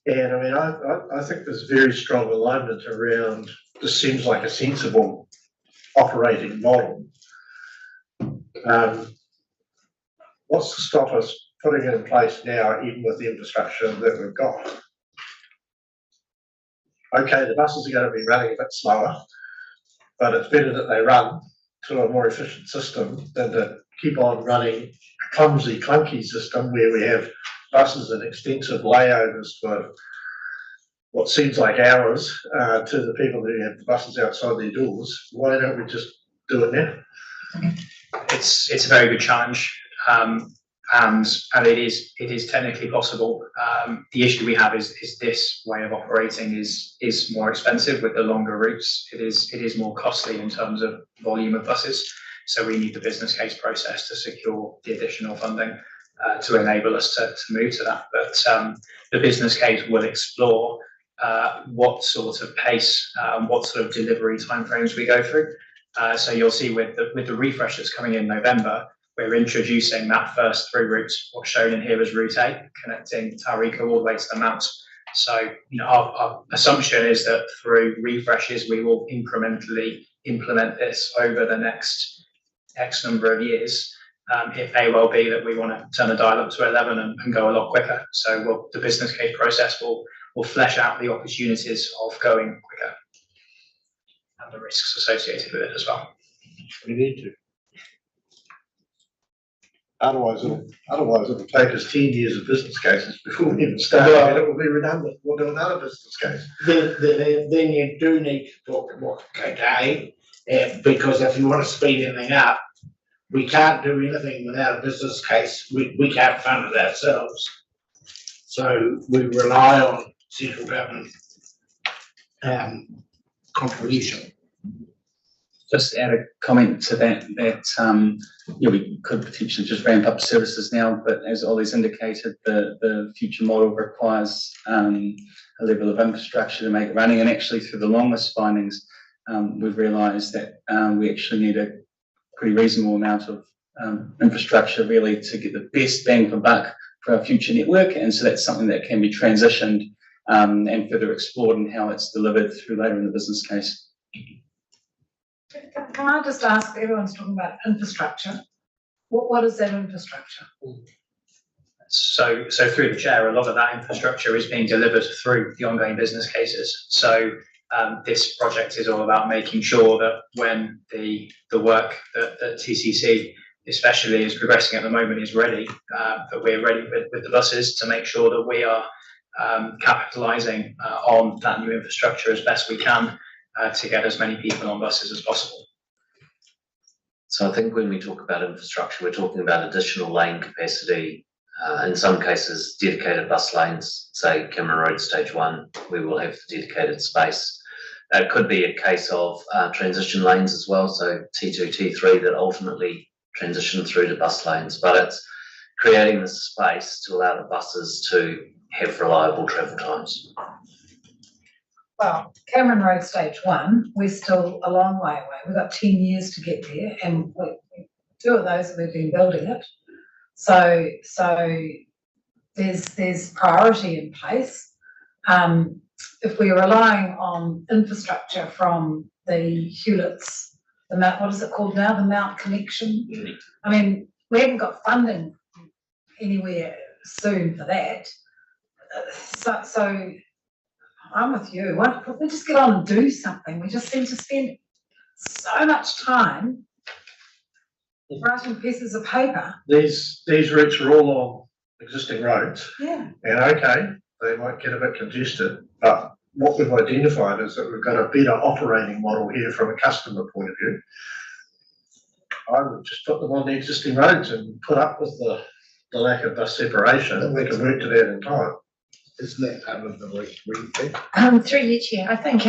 And I mean, I think there's very strong alignment around, this seems like a sensible operating model. What's to stop us putting it in place now, even with the infrastructure that we've got? Okay, the buses are going to be running a bit slower, but it's better that they run to a more efficient system than to keep on running a clumsy, clunky system where we have buses and extensive layovers for what seems like hours to the people who have the buses outside their doors. Why don't we just do it now? it's a very good challenge, and it is technically possible. The issue we have is this way of operating is more expensive with the longer routes. It is more costly in terms of volume of buses. So we need the business case process to secure the additional funding to enable us to move to that. But the business case will explore what sort of pace, what sort of delivery timeframes we go through. So you'll see with the refresh that's coming in November, we're introducing that first 3 routes, what's shown in here as Route A, connecting Tauranga all the way to the Mount. So, our assumption is that through refreshes, we will incrementally implement this over the next X number of years. It may well be that we want to turn the dial up to 11 and go a lot quicker. So the business case process will flesh out the opportunities of going quicker and the risks associated with it as well. We need to. Otherwise it'll take us 10 years of business cases before we even start, and it will be redundant. We'll do another business case. Then you do need to talk about KK, because if you want to speed anything up, we can't do anything without a business case. We can't fund it ourselves. So we rely on central government contribution. Just add a comment to that, we could potentially just ramp up services now, but as Ollie's indicated, the future model requires a level of infrastructure to make it running. And actually through the longest findings, we've realised that we actually need a pretty reasonable amount of infrastructure really to get the best bang for buck for our future network. And so that's something that can be transitioned and further explored in how it's delivered through later in the business case. Can I just ask, everyone's talking about infrastructure. What is that infrastructure? So through the chair, a lot of that infrastructure is being delivered through the ongoing business cases. So this project is all about making sure that when the work that TCC especially is progressing at the moment is ready, that we're ready with the buses to make sure that we are capitalising on that new infrastructure as best we can to get as many people on buses as possible. So I think when we talk about infrastructure, we're talking about additional lane capacity. In some cases, dedicated bus lanes, say Cameron Road Stage 1, we will have the dedicated space. It could be a case of transition lanes as well, so T2, T3 that ultimately transition through to bus lanes, but it's creating the space to allow the buses to have reliable travel times. Well, Cameron Road Stage 1, we're still a long way away. We've got 10 years to get there, and 2 of those we've been building it. So there's priority in place. If we're relying on infrastructure from the Hewletts, the Mount, what is it called now? The Mount Connection. I mean, we haven't got funding anywhere soon for that. So I'm with you. Why don't we just get on and do something? We just seem to spend so much time writing pieces of paper. These routes are all on existing roads. Yeah. And okay, they might get a bit congested, but what we've identified is that we've got a better operating model here from a customer point of view. I would just put them on the existing roads and put up with the lack of bus separation, and we can work to that in time. Isn't that part of the rethink? Through you, Chair, I think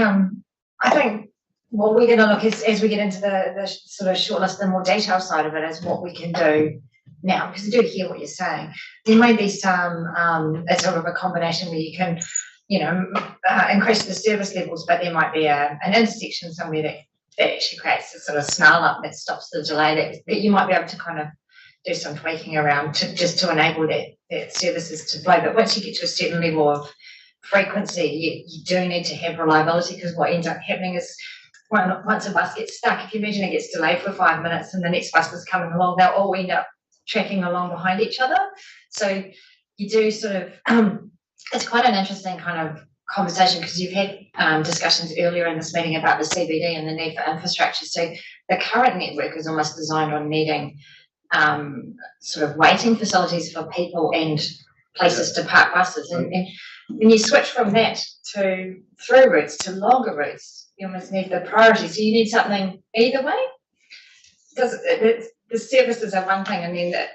what we're going to look as we get into the sort of shortlist, the more detailed side of it is what we can do now, because I do hear what you're saying. There may be some a sort of a combination where you can, increase the service levels, but there might be an intersection somewhere that actually creates a sort of snarl up that stops the delay that you might be able to kind of do some tweaking around to enable that services to flow. But once you get to a certain level of frequency, you do need to have reliability, because what ends up happening is once a bus gets stuck, if you imagine it gets delayed for 5 minutes and the next bus is coming along, they'll all end up tracking along behind each other. So you do sort of, it's quite an interesting kind of conversation, because you've had discussions earlier in this meeting about the CBD and the need for infrastructure. So the current network is almost designed on needing sort of waiting facilities for people and places to park buses. And when you switch from that to through routes to longer routes, you almost need the priority. So you need something either way. the services are one thing, and then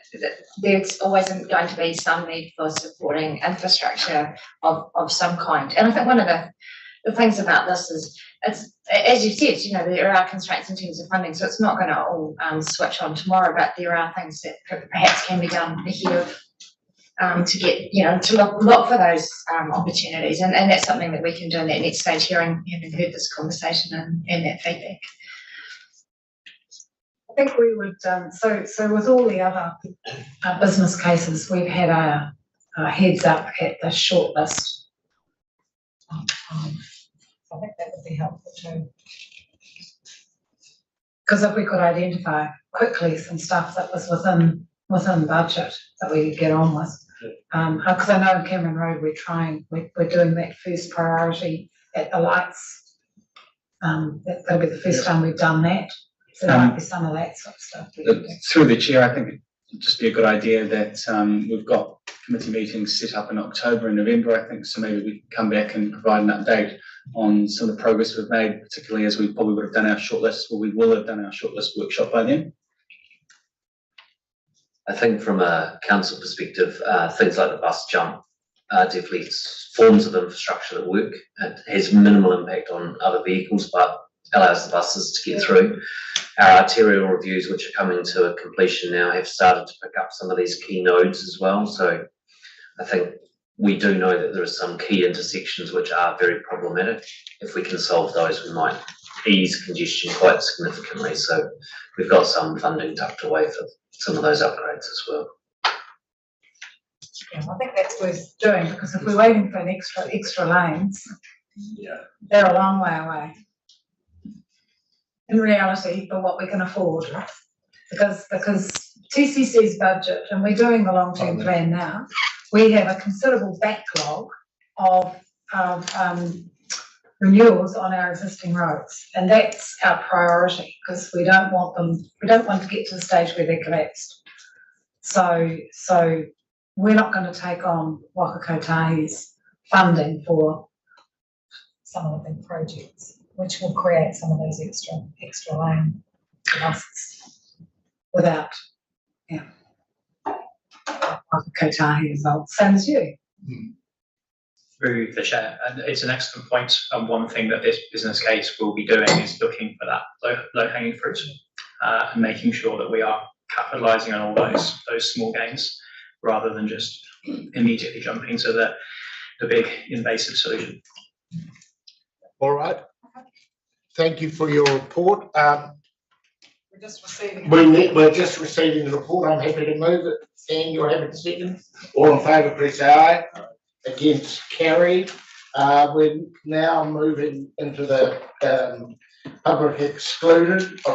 there's always going to be some need for supporting infrastructure of some kind. And I think one of the things about this is, it's, as you said, you know, there are constraints in terms of funding, so it's not going to all switch on tomorrow, but there are things that perhaps can be done ahead of to get, you know, to look for those opportunities, and that's something that we can do in that next stage, having heard this conversation and that feedback. I think we would, so with all the other business cases, we've had a heads up at the shortlist. I think that would be helpful too. Because if we could identify quickly some stuff that was within budget that we could get on with. Because I know in Cameron Road we're doing that first priority at the lights. That'll be the first time we've done that. So there might be some of that sort of stuff. Through the chair, I think it'd just be a good idea that we've got committee meetings set up in October and November, I think, so maybe we can come back and provide an update on some of the progress we've made, particularly as we probably would have done our shortlist, or we will have done our shortlist workshop by then. I think from a council perspective, things like the bus jump are definitely forms of infrastructure that work. It has minimal impact on other vehicles, but allows the buses to get through. Our arterial reviews, which are coming to a completion now, have started to pick up some of these key nodes as well. So I think we do know that there are some key intersections which are very problematic. If we can solve those, we might ease congestion quite significantly. So we've got some funding tucked away for some of those upgrades as well. Yeah, I think that's worth doing, because if we're waiting for an extra lanes, they're a long way away. In reality, for what we can afford, because TCC's budget, and we're doing the long-term plan now, we have a considerable backlog of renewals on our existing roads, and that's our priority, because we don't want to get to the stage where they're collapsed. So we're not going to take on Waka Kotahi's funding for some of the big projects, which will create some of those extra lane costs without, Waka Kotahi involved. Same as you. Through the chair, and it's an excellent point. And one thing that this business case will be doing is looking for that low-hanging fruit, and making sure that we are capitalising on all those small gains, rather than just immediately jumping to the big invasive solution. All right. Thank you for your report. We're just receiving. We're just receiving the report. I'm happy to move it. Stan, you're happy to second. All in favour, please say aye. Against, carried. We're now moving into the public excluded.